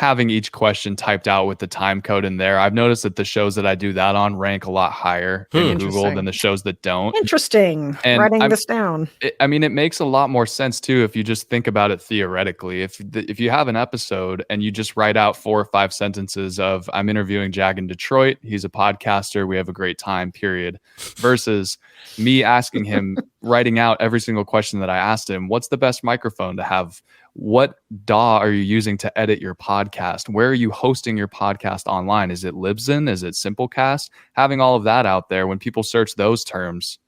having each question typed out with the time code in there. I've noticed that the shows that I do that on rank a lot higher in Google than the shows that don't. Interesting. And Writing this down. It makes a lot more sense too if you just think about it theoretically. If you have an episode and you just write out 4 or 5 sentences of I'm interviewing Jag in Detroit, he's a podcaster, we have a great time, period, versus me asking him, writing out every single question that I asked him, what's the best microphone to have? What DAW are you using to edit your podcast? Where are you hosting your podcast online? Is it Libsyn? Is it Simplecast? Having all of that out there, when people search those terms,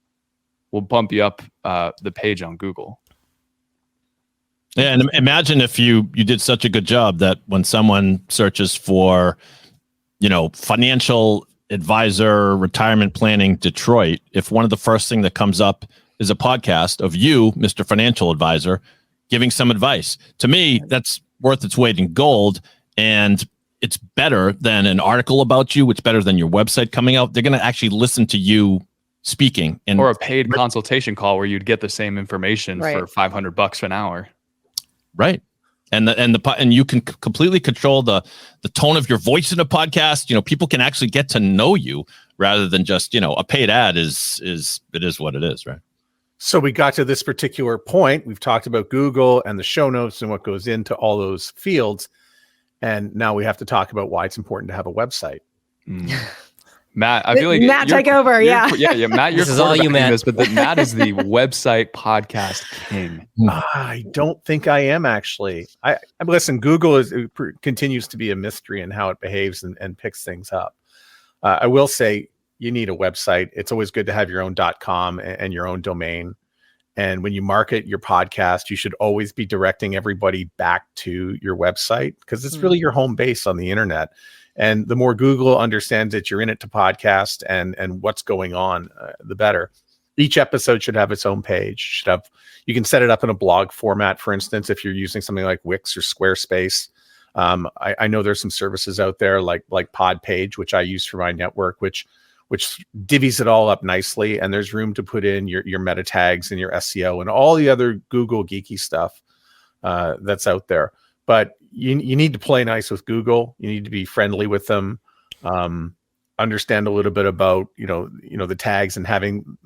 will bump you up the page on Google. Yeah, and imagine if you did such a good job that when someone searches for, financial advisor, retirement planning, Detroit, if one of the first thing that comes up is a podcast of you, Mr. Financial Advisor, giving some advice. To me, that's worth its weight in gold, and it's better than an article about you. It's better than your website coming out. They're going to actually listen to you speaking, or a paid consultation call where you'd get the same information for $500 an hour. Right. And you can completely control the tone of your voice in a podcast. People can actually get to know you rather than just, a paid ad is what it is, right? So we got to this particular point. We've talked about Google and the show notes and what goes into all those fields. And now we have to talk about why it's important to have a website. Matt, I feel like Matt, take over. Yeah, Matt, this is all you, Matt. But Matt is the website podcast king. I don't think I am actually. I listen. Google continues to be a mystery in how it behaves and picks things up. I will say you need a website. It's always good to have your own .com and your own domain. And when you market your podcast, you should always be directing everybody back to your website because it's really your home base on the internet. And the more Google understands that you're in it to podcast and what's going on, the better. Each episode should have its own page. You can set it up in a blog format, for instance, if you're using something like Wix or Squarespace. I know there's some services out there like Pod Page, which I use for my network, which divvies it all up nicely. And there's room to put in your meta tags and your SEO and all the other Google geeky stuff that's out there. But you need to play nice with Google. You need to be friendly with them. Understand a little bit about the tags and having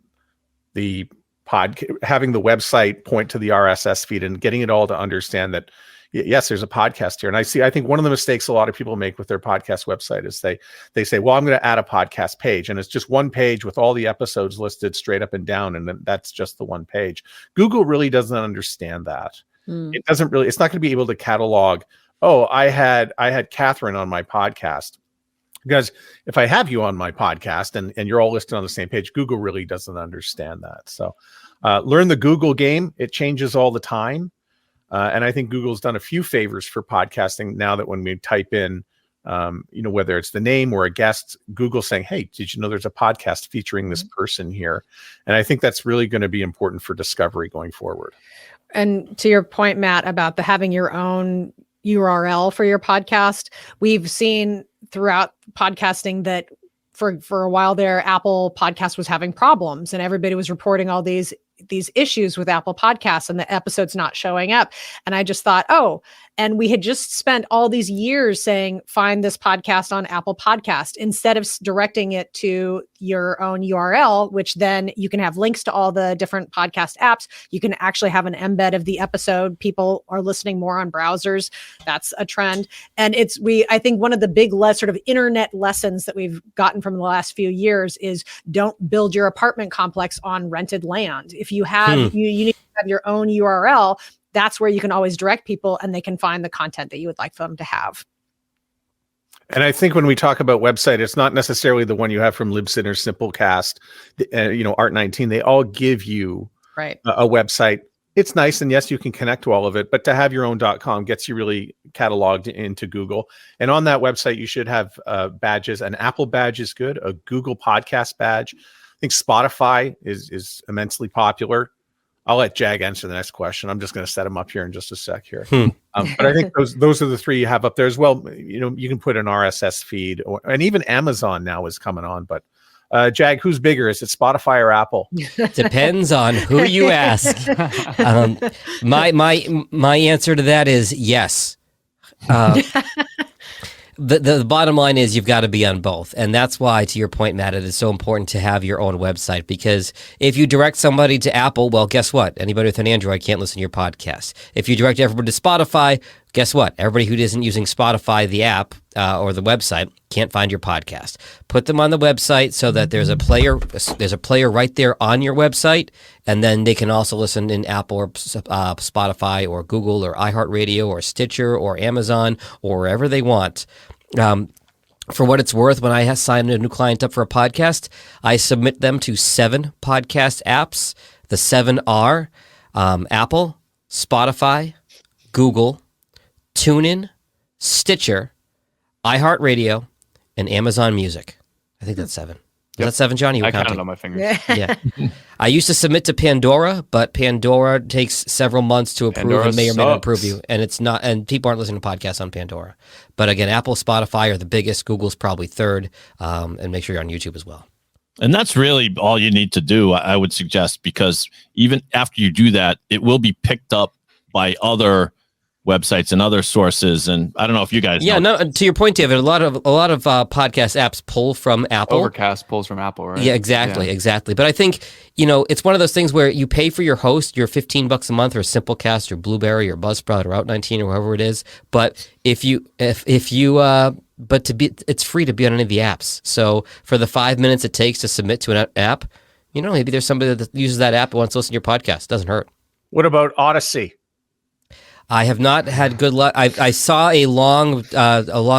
the website point to the RSS feed and getting it all to understand that yes, there's a podcast here. And I think one of the mistakes a lot of people make with their podcast website is they say, well, I'm going to add a podcast page, and it's just one page with all the episodes listed straight up and down, and then that's just the one page. Google really doesn't understand that. It doesn't really. It's not going to be able to catalog. Oh, I had Catherine on my podcast, because if I have you on my podcast and you're all listed on the same page, Google really doesn't understand that. So learn the Google game. It changes all the time. And I think Google's done a few favors for podcasting now that when we type in, whether it's the name or a guest, Google's saying, hey, did you know there's a podcast featuring this person here? And I think that's really going to be important for discovery going forward. And to your point, Matt, about having your own URL for your podcast, we've seen throughout podcasting that for a while there, Apple Podcast was having problems and everybody was reporting all these issues with Apple Podcasts and the episodes not showing up. And I just thought, and we had just spent all these years saying, find this podcast on Apple Podcast, instead of directing it to your own URL, which then you can have links to all the different podcast apps. You can actually have an embed of the episode. People are listening more on browsers. That's a trend. And I think one of the big sort of internet lessons that we've gotten from the last few years is don't build your apartment complex on rented land. If you have, you need to have your own URL. That's where you can always direct people and they can find the content that you would like for them to have. And I think when we talk about website, it's not necessarily the one you have from Libsyn or Simplecast, Art19. They all give you a website. It's nice. And yes, you can connect to all of it, but to have your own .com gets you really cataloged into Google. And on that website, you should have badges. An Apple badge is good. A Google podcast badge. I think Spotify is immensely popular. I'll let Jag answer the next question. I'm just going to set him up here in just a sec here. But I think those are the three you have up there as well. You can put an RSS feed, and even Amazon now is coming on. But Jag, who's bigger? Is it Spotify or Apple? Depends on who you ask. My answer to that is yes. The bottom line is you've got to be on both. And that's why, to your point, Matt, it is so important to have your own website, because if you direct somebody to Apple, well, guess what? Anybody with an Android can't listen to your podcast. If you direct everybody to Spotify, guess what? Everybody who isn't using Spotify, the app or the website, can't find your podcast. Put them on the website so that there's a player right there on your website, and then they can also listen in Apple or Spotify or Google or iHeartRadio or Stitcher or Amazon or wherever they want. For what it's worth, when I sign a new client up for a podcast, I submit them to 7 podcast apps. The 7 are Apple, Spotify, Google, TuneIn, Stitcher, iHeartRadio, and Amazon Music. I think that's 7. Is that 7, Johnny? I counted on my fingers. Yeah. I used to submit to Pandora, but Pandora takes several months to approve Pandora and may or may not sucks. approve you. And it's not, and people aren't listening to podcasts on Pandora. But again, Apple, Spotify are the biggest. Google's probably 3rd. And make sure you're on YouTube as well. And that's really all you need to do, I would suggest, because even after you do that, it will be picked up by other websites and other sources. And I don't know if you guys know. To your point, David, a lot of podcast apps pull from Apple. Overcast pulls from Apple, right? Yeah, exactly. But I think, it's one of those things where you pay for your host, your $15 a month, or Simplecast, or Blueberry, or Buzzsprout, or Out19, or whoever it is. But it's free to be on any of the apps. So for the 5 minutes it takes to submit to an app, maybe there's somebody that uses that app and wants to listen to your podcast. Doesn't hurt. What about Odyssey? I have not had good luck. I saw a long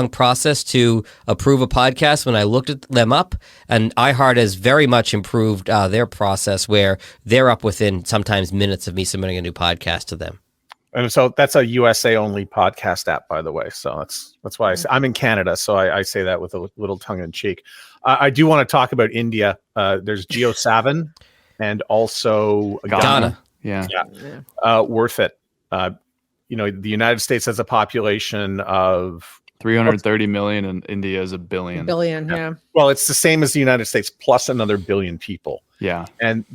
process to approve a podcast when I looked at them up, and iHeart has very much improved their process, where they're up within sometimes minutes of me submitting a new podcast to them. And so that's a USA only podcast app, by the way. So that's why I'm in Canada, so I say that with a little tongue in cheek. I do want to talk about India. There's Geo7 and also Ghana. Yeah. Worth it. The United States has a population of 330 million, and India is 1 billion. Yeah. Well, it's the same as the United States plus another billion people. Yeah. And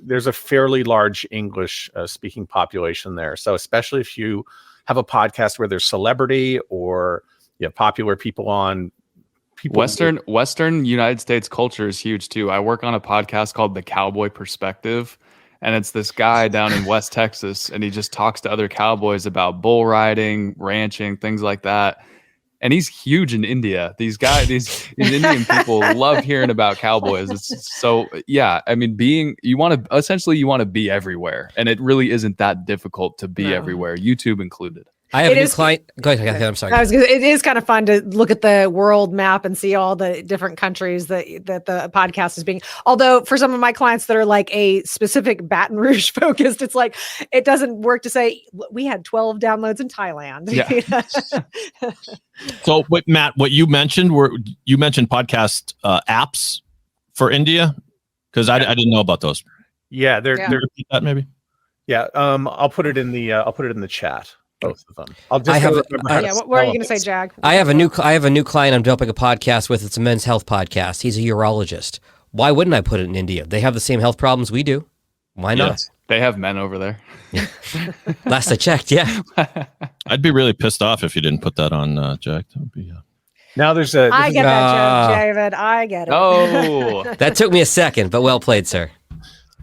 there's a fairly large English speaking population there. So especially if you have a podcast where there's celebrity or you have popular people on. Western United States culture is huge too. I work on a podcast called The Cowboy Perspective. And it's this guy down in West Texas, and he just talks to other cowboys about bull riding, ranching, things like that. And he's huge in India. These Indian people love hearing about cowboys. It's so, yeah. I mean, you want to be everywhere, and it really isn't that difficult to be everywhere, YouTube included. I have a new client. Go ahead. I'm sorry. It is kind of fun to look at the world map and see all the different countries that the podcast is being. Although for some of my clients that are like a specific Baton Rouge focused, it's like it doesn't work to say we had 12 downloads in Thailand. Yeah. So, Matt, what you mentioned podcast apps for India, because I didn't know about those. Yeah, they're Repeat that maybe. Yeah, I'll put it in the chat. Both of them. What are you going to say, Jag? I have a new client I'm developing a podcast with. It's a men's health podcast. He's a urologist. Why wouldn't I put it in India? They have the same health problems we do. Why not? Yes, they have men over there. Last I checked, yeah. I'd be really pissed off if you didn't put that on, Jag. That would be. Now there's I get that joke, David. I get it. Oh, that took me a second, but well played, sir.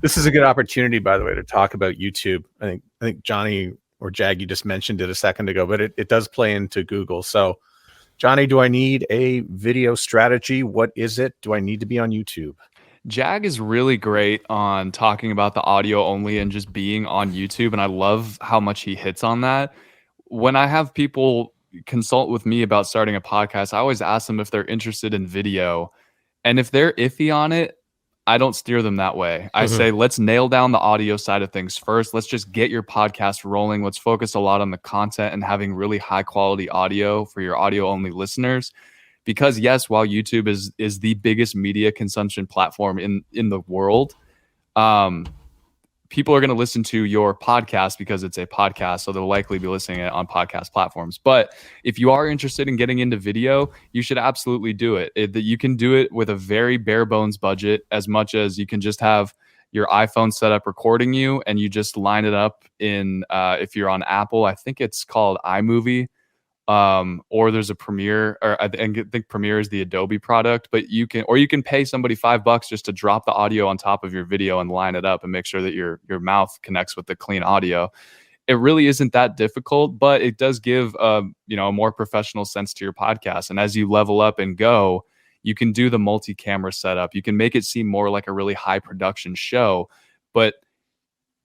This is a good opportunity, by the way, to talk about YouTube. I think Johnny or Jag, you just mentioned it a second ago, but it does play into Google. So, Johnny, do I need a video strategy? What is it? Do I need to be on YouTube? Jag is really great on talking about the audio only and just being on YouTube. And I love how much he hits on that. When I have people consult with me about starting a podcast, I always ask them if they're interested in video. And if they're iffy on it, I don't steer them that way. I say, let's nail down the audio side of things first. Let's just get your podcast rolling. Let's focus a lot on the content and having really high quality audio for your audio only listeners. Because yes, while YouTube is the biggest media consumption platform in the world, people are going to listen to your podcast because it's a podcast, so they'll likely be listening on podcast platforms. But if you are interested in getting into video, you should absolutely do it. You can do it with a very bare bones budget, as much as you can just have your iPhone set up recording you, and you just line it up in, if you're on Apple, I think it's called iMovie. or there's a Premiere, or I think Premiere is the Adobe product, but you can pay somebody $5 just to drop the audio on top of your video and line it up and make sure that your mouth connects with the clean audio. It really isn't that difficult, but it does give a more professional sense to your podcast. And as you level up and go, you can do the multi-camera setup. You can make it seem more like a really high production show. But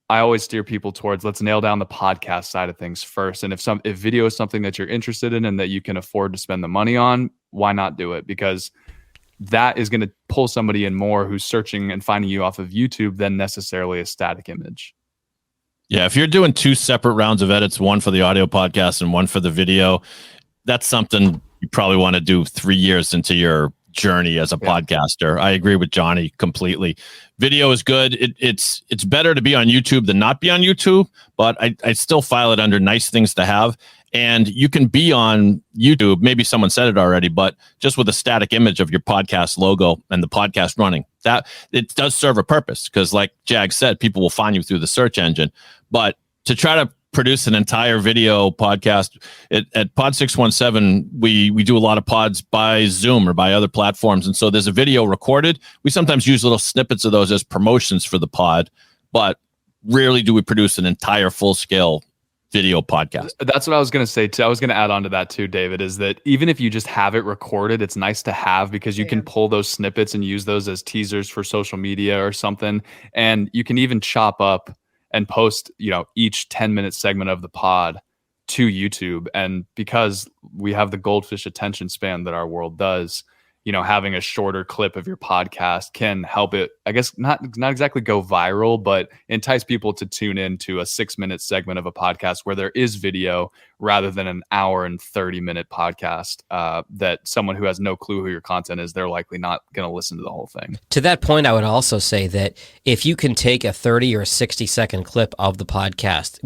I always steer people towards, let's nail down the podcast side of things first. And if video is something that you're interested in and that you can afford to spend the money on, why not do it? Because that is going to pull somebody in more who's searching and finding you off of YouTube than necessarily a static image. Yeah, if you're doing 2 separate rounds of edits, one for the audio podcast and one for the video, that's something you probably want to do 3 years into your journey as a podcaster. I agree with Johnny completely. Video is good. It's better to be on YouTube than not be on YouTube, but I still file it under nice things to have. And you can be on YouTube. Maybe someone said it already, but just with a static image of your podcast logo and the podcast running, that it does serve a purpose, because like Jag said, people will find you through the search engine. But to try to produce an entire video podcast at Pod 617, we do a lot of pods by Zoom or by other platforms. And so there's a video recorded. We sometimes use little snippets of those as promotions for the pod, but rarely do we produce an entire full scale video podcast. That's what I was going to say too. I was going to add on to that too, David, is that even if you just have it recorded, it's nice to have, because you can pull those snippets and use those as teasers for social media or something. And you can even chop up and post, each 10-minute segment of the pod to YouTube. And because we have the goldfish attention span that our world does, having a shorter clip of your podcast can help it, I guess, not exactly go viral, but entice people to tune in to a 6-minute segment of a podcast where there is video, rather than an hour and 30-minute podcast that someone who has no clue who your content is, they're likely not going to listen to the whole thing. To that point, I would also say that if you can take a 30 or 60-second clip of the podcast,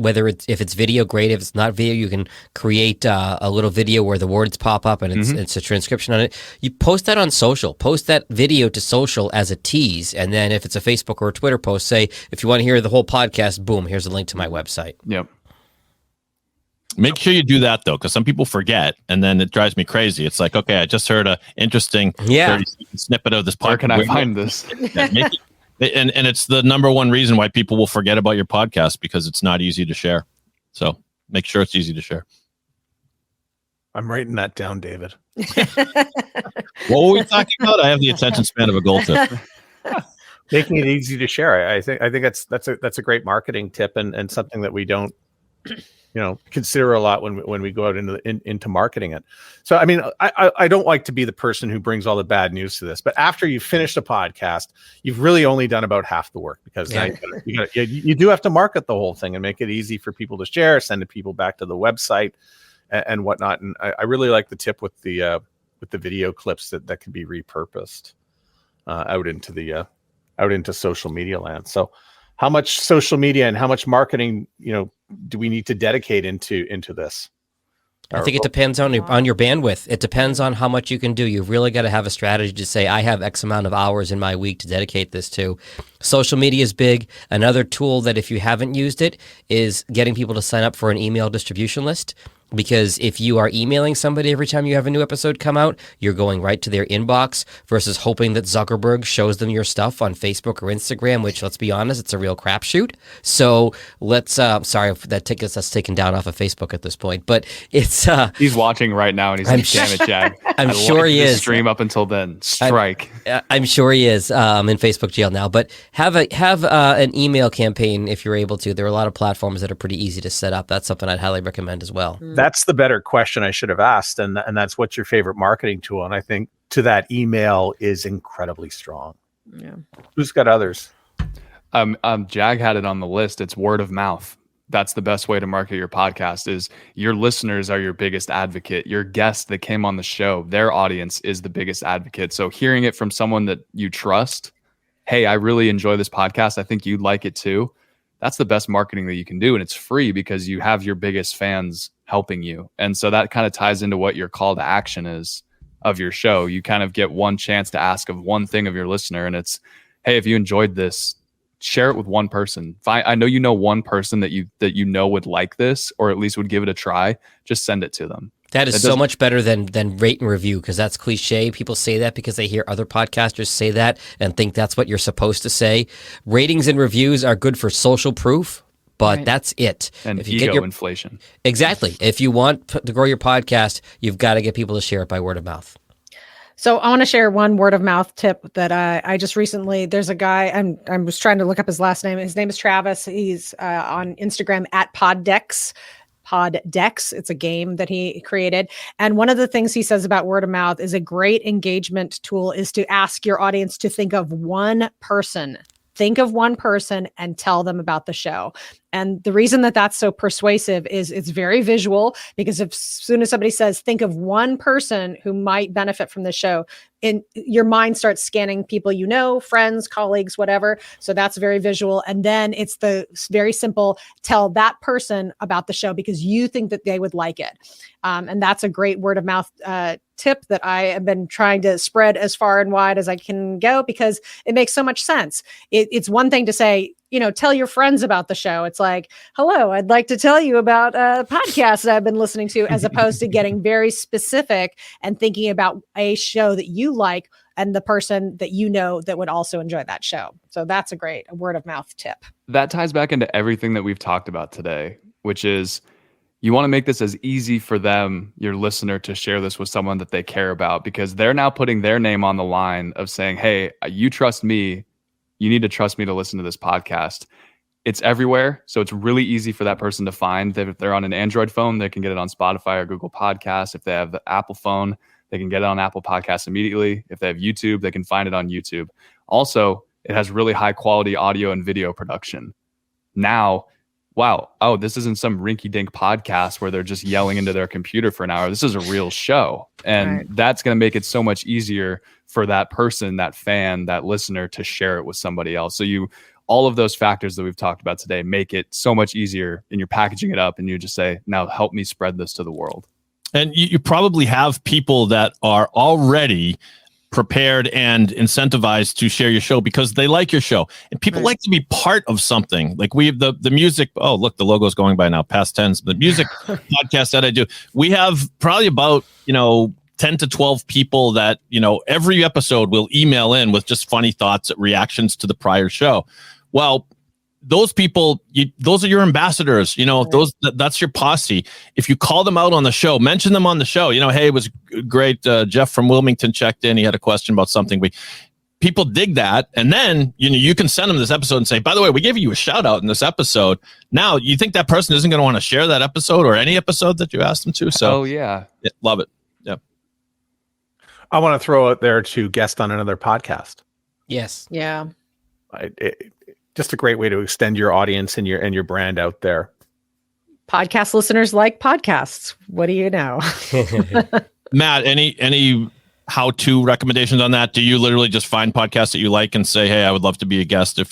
if it's video, great. If it's not video, you can create a little video where the words pop up and it's a transcription on it. You post that on social. Post that video to social as a tease. And then if it's a Facebook or a Twitter post, say, if you want to hear the whole podcast, boom, here's a link to my website. Yep. Make sure you do that, though, because some people forget, and then it drives me crazy. It's like, okay, I just heard an interesting 30-second snippet of this podcast. Where can I find this? And it's the number one reason why people will forget about your podcast, because it's not easy to share. So make sure it's easy to share. I'm writing that down, David. What were we talking about? I have the attention span of a goldfish. Making it easy to share. I think that's a great marketing tip, and something that we don't consider a lot when we go out into marketing it. So, I mean, I don't like to be the person who brings all the bad news to this, but after you've finished a podcast, you've really only done about half the work, because now you do have to market the whole thing and make it easy for people to share, send the people back to the website and whatnot. And I really like the tip with the video clips that can be repurposed out into social media land. So how much social media and how much marketing, do we need to dedicate into this? I think it depends on your bandwidth. It depends on how much you can do. You've really got to have a strategy to say, I have X amount of hours in my week to dedicate this to. Social media is big. Another tool that, if you haven't used it, is getting people to sign up for an email distribution list. Because if you are emailing somebody every time you have a new episode come out, you're going right to their inbox, versus hoping that Zuckerberg shows them your stuff on Facebook or Instagram, which, let's be honest, it's a real crapshoot. So let's, sorry if that tickets us taken down off of Facebook at this point, but it's... he's watching right now and he's like, damn it, Jag. I'm sure he is. Stream up until then. Strike. I'm sure he is in Facebook jail now, but have an email campaign if you're able to. There are a lot of platforms that are pretty easy to set up. That's something I'd highly recommend as well. That's the better question I should have asked. And that's, what's your favorite marketing tool? And I think to that, email is incredibly strong. Yeah. Who's got others? Jag had it on the list. It's word of mouth. That's the best way to market your podcast. Is your listeners are your biggest advocate. Your guests that came on the show, their audience is the biggest advocate. So hearing it from someone that you trust, hey, I really enjoy this podcast, I think you'd like it too. That's the best marketing that you can do. And it's free, because you have your biggest fans helping you. And so that kind of ties into what your call to action is of your show. You kind of get one chance to ask of one thing of your listener. And it's, hey, if you enjoyed this, share it with one person. I know one person that you know would like this, or at least would give it a try. Just send it to them. That is so much better than rate and review, because that's cliche. People say that because they hear other podcasters say that and think that's what you're supposed to say. Ratings and reviews are good for social proof, but that's it. And if you ego get inflation. Exactly. If you want to grow your podcast, you've got to get people to share it by word of mouth. So I want to share one word of mouth tip that I just recently, there's a guy, I was trying to look up his last name. His name is Travis. He's on Instagram at Poddex. It's a game that he created. And one of the things he says about word of mouth is a great engagement tool is to ask your audience to think of one person. Think of one person and tell them about the show. And the reason that that's so persuasive is it's very visual, because as soon as somebody says, think of one person who might benefit from the show, in your mind starts scanning people, friends, colleagues, whatever. So that's very visual. And then it's the very simple, tell that person about the show because you think that they would like it. And that's a great word of mouth tip that I have been trying to spread as far and wide as I can go, because it makes so much sense. It's one thing to say, tell your friends about the show. It's like, hello, I'd like to tell you about a podcast that I've been listening to, as opposed to getting very specific and thinking about a show that you like and the person that that would also enjoy that show. So that's a great word of mouth tip. That ties back into everything that we've talked about today, which is you want to make this as easy for them, your listener, to share this with someone that they care about, because they're now putting their name on the line of saying, hey, you trust me. You need to trust me to listen to this podcast. It's everywhere. So it's really easy for that person to find. If they're on an Android phone, they can get it on Spotify or Google Podcasts. If they have the Apple phone, they can get it on Apple Podcasts immediately. If they have YouTube, they can find it on YouTube. Also, it has really high quality audio and video production. Now, wow, this isn't some rinky-dink podcast where they're just yelling into their computer for an hour. This is a real show. And that's going to make it so much easier for that person, that fan, that listener to share it with somebody else. So all of those factors that we've talked about today make it so much easier, and you're packaging it up and you just say, now help me spread this to the world. And you probably have people that are already prepared and incentivized to share your show because they like your show, and people like to be part of something. Like we have the music. Oh, look, the logo's going by now, past tense. The music podcast that I do, we have probably about 10 to 12 people that every episode will email in with just funny thoughts, reactions to the prior show. Well, those people, those are your ambassadors. That's your posse. If you call them out on the show, mention them on the show. Hey, it was great. Jeff from Wilmington checked in. He had a question about something. People dig that, and then you can send them this episode and say, by the way, we gave you a shout out in this episode. Now, you think that person isn't going to want to share that episode or any episode that you asked them to? So, love it. Yeah. I want to throw out there to guest on another podcast. Yes. Yeah. Just a great way to extend your audience and your brand out there. Podcast listeners like podcasts. What do you know? Matt, any how-to recommendations on that? Do you literally just find podcasts that you like and say, hey, I would love to be a guest if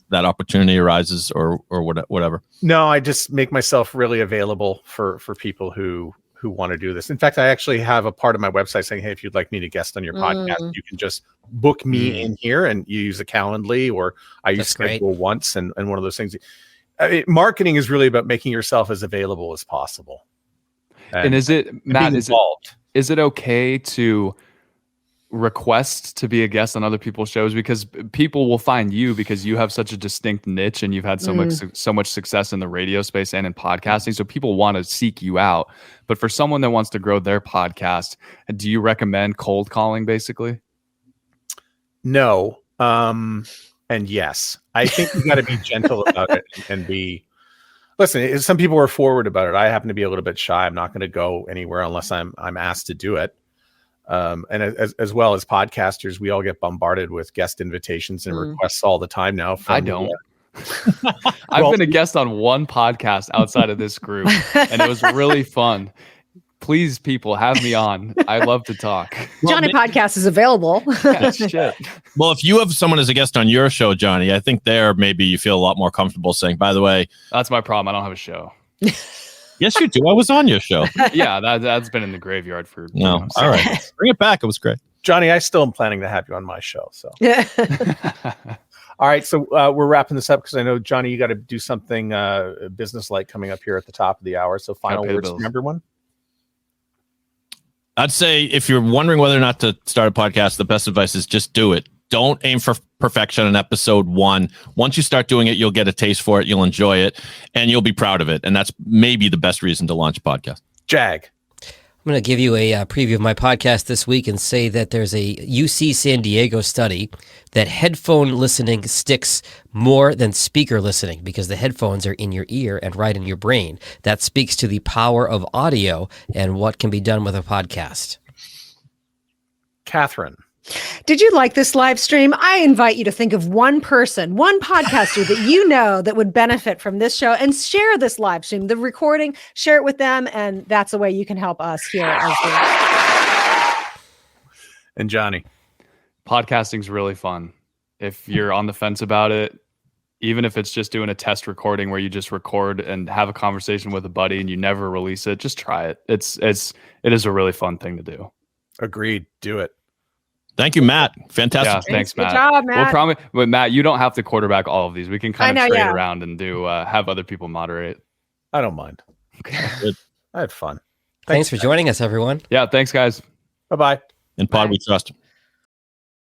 that opportunity arises or whatever? No, I just make myself really available for people who want to do this. In fact, I actually have a part of my website saying, hey, if you'd like me to guest on your podcast, you can just book me in here, and you use a Calendly, or I use Schedule once, and one of those things. Marketing is really about making yourself as available as possible. And is it, Matt, is it okay to request to be a guest on other people's shows? Because people will find you because you have such a distinct niche, and you've had so much success in the radio space and in podcasting. So people want to seek you out. But for someone that wants to grow their podcast, do you recommend cold calling basically? No. And yes, I think you got to be gentle about it and listen, some people are forward about it. I happen to be a little bit shy. I'm not going to go anywhere unless I'm asked to do it. And as well as podcasters, we all get bombarded with guest invitations and requests all the time now. I don't. I've been a guest on one podcast outside of this group, and it was really fun. Please, people, have me on. I love to talk. Johnny Podcast is available. Shit. Well, if you have someone as a guest on your show, Johnny, I think maybe you feel a lot more comfortable saying, by the way. That's my problem. I don't have a show. Yes, you do. I was on your show. Yeah, that's been in the graveyard for. No, all right. Bring it back. It was great. Johnny, I still am planning to have you on my show. So. All right. So we're wrapping this up because I know, Johnny, you got to do something business-like coming up here at the top of the hour. So final words from everyone. I'd say if you're wondering whether or not to start a podcast, the best advice is just do it. Don't aim for perfection in episode 1. Once you start doing it, you'll get a taste for it. You'll enjoy it and you'll be proud of it. And that's maybe the best reason to launch a podcast. Jag. I'm going to give you a preview of my podcast this week and say that there's a UC San Diego study that headphone listening sticks more than speaker listening because the headphones are in your ear and right in your brain. That speaks to the power of audio and what can be done with a podcast. Catherine. Did you like this live stream? I invite you to think of one person, one podcaster that you know that would benefit from this show and share this live stream, the recording, share it with them. And that's the way you can help us here. And Johnny. Podcasting's really fun. If you're on the fence about it, even if it's just doing a test recording where you just record and have a conversation with a buddy and you never release it, just try it. It is a really fun thing to do. Agreed. Do it. Thank you, Matt. Fantastic. Yeah, thanks, Matt. Good job, Matt. But Matt, you don't have to quarterback all of these. We can kind of trade yeah. around and do have other people moderate. I don't mind. Okay. I had fun. Thanks for joining us, everyone. Yeah, thanks, guys. Bye-bye. In Pod We Trust.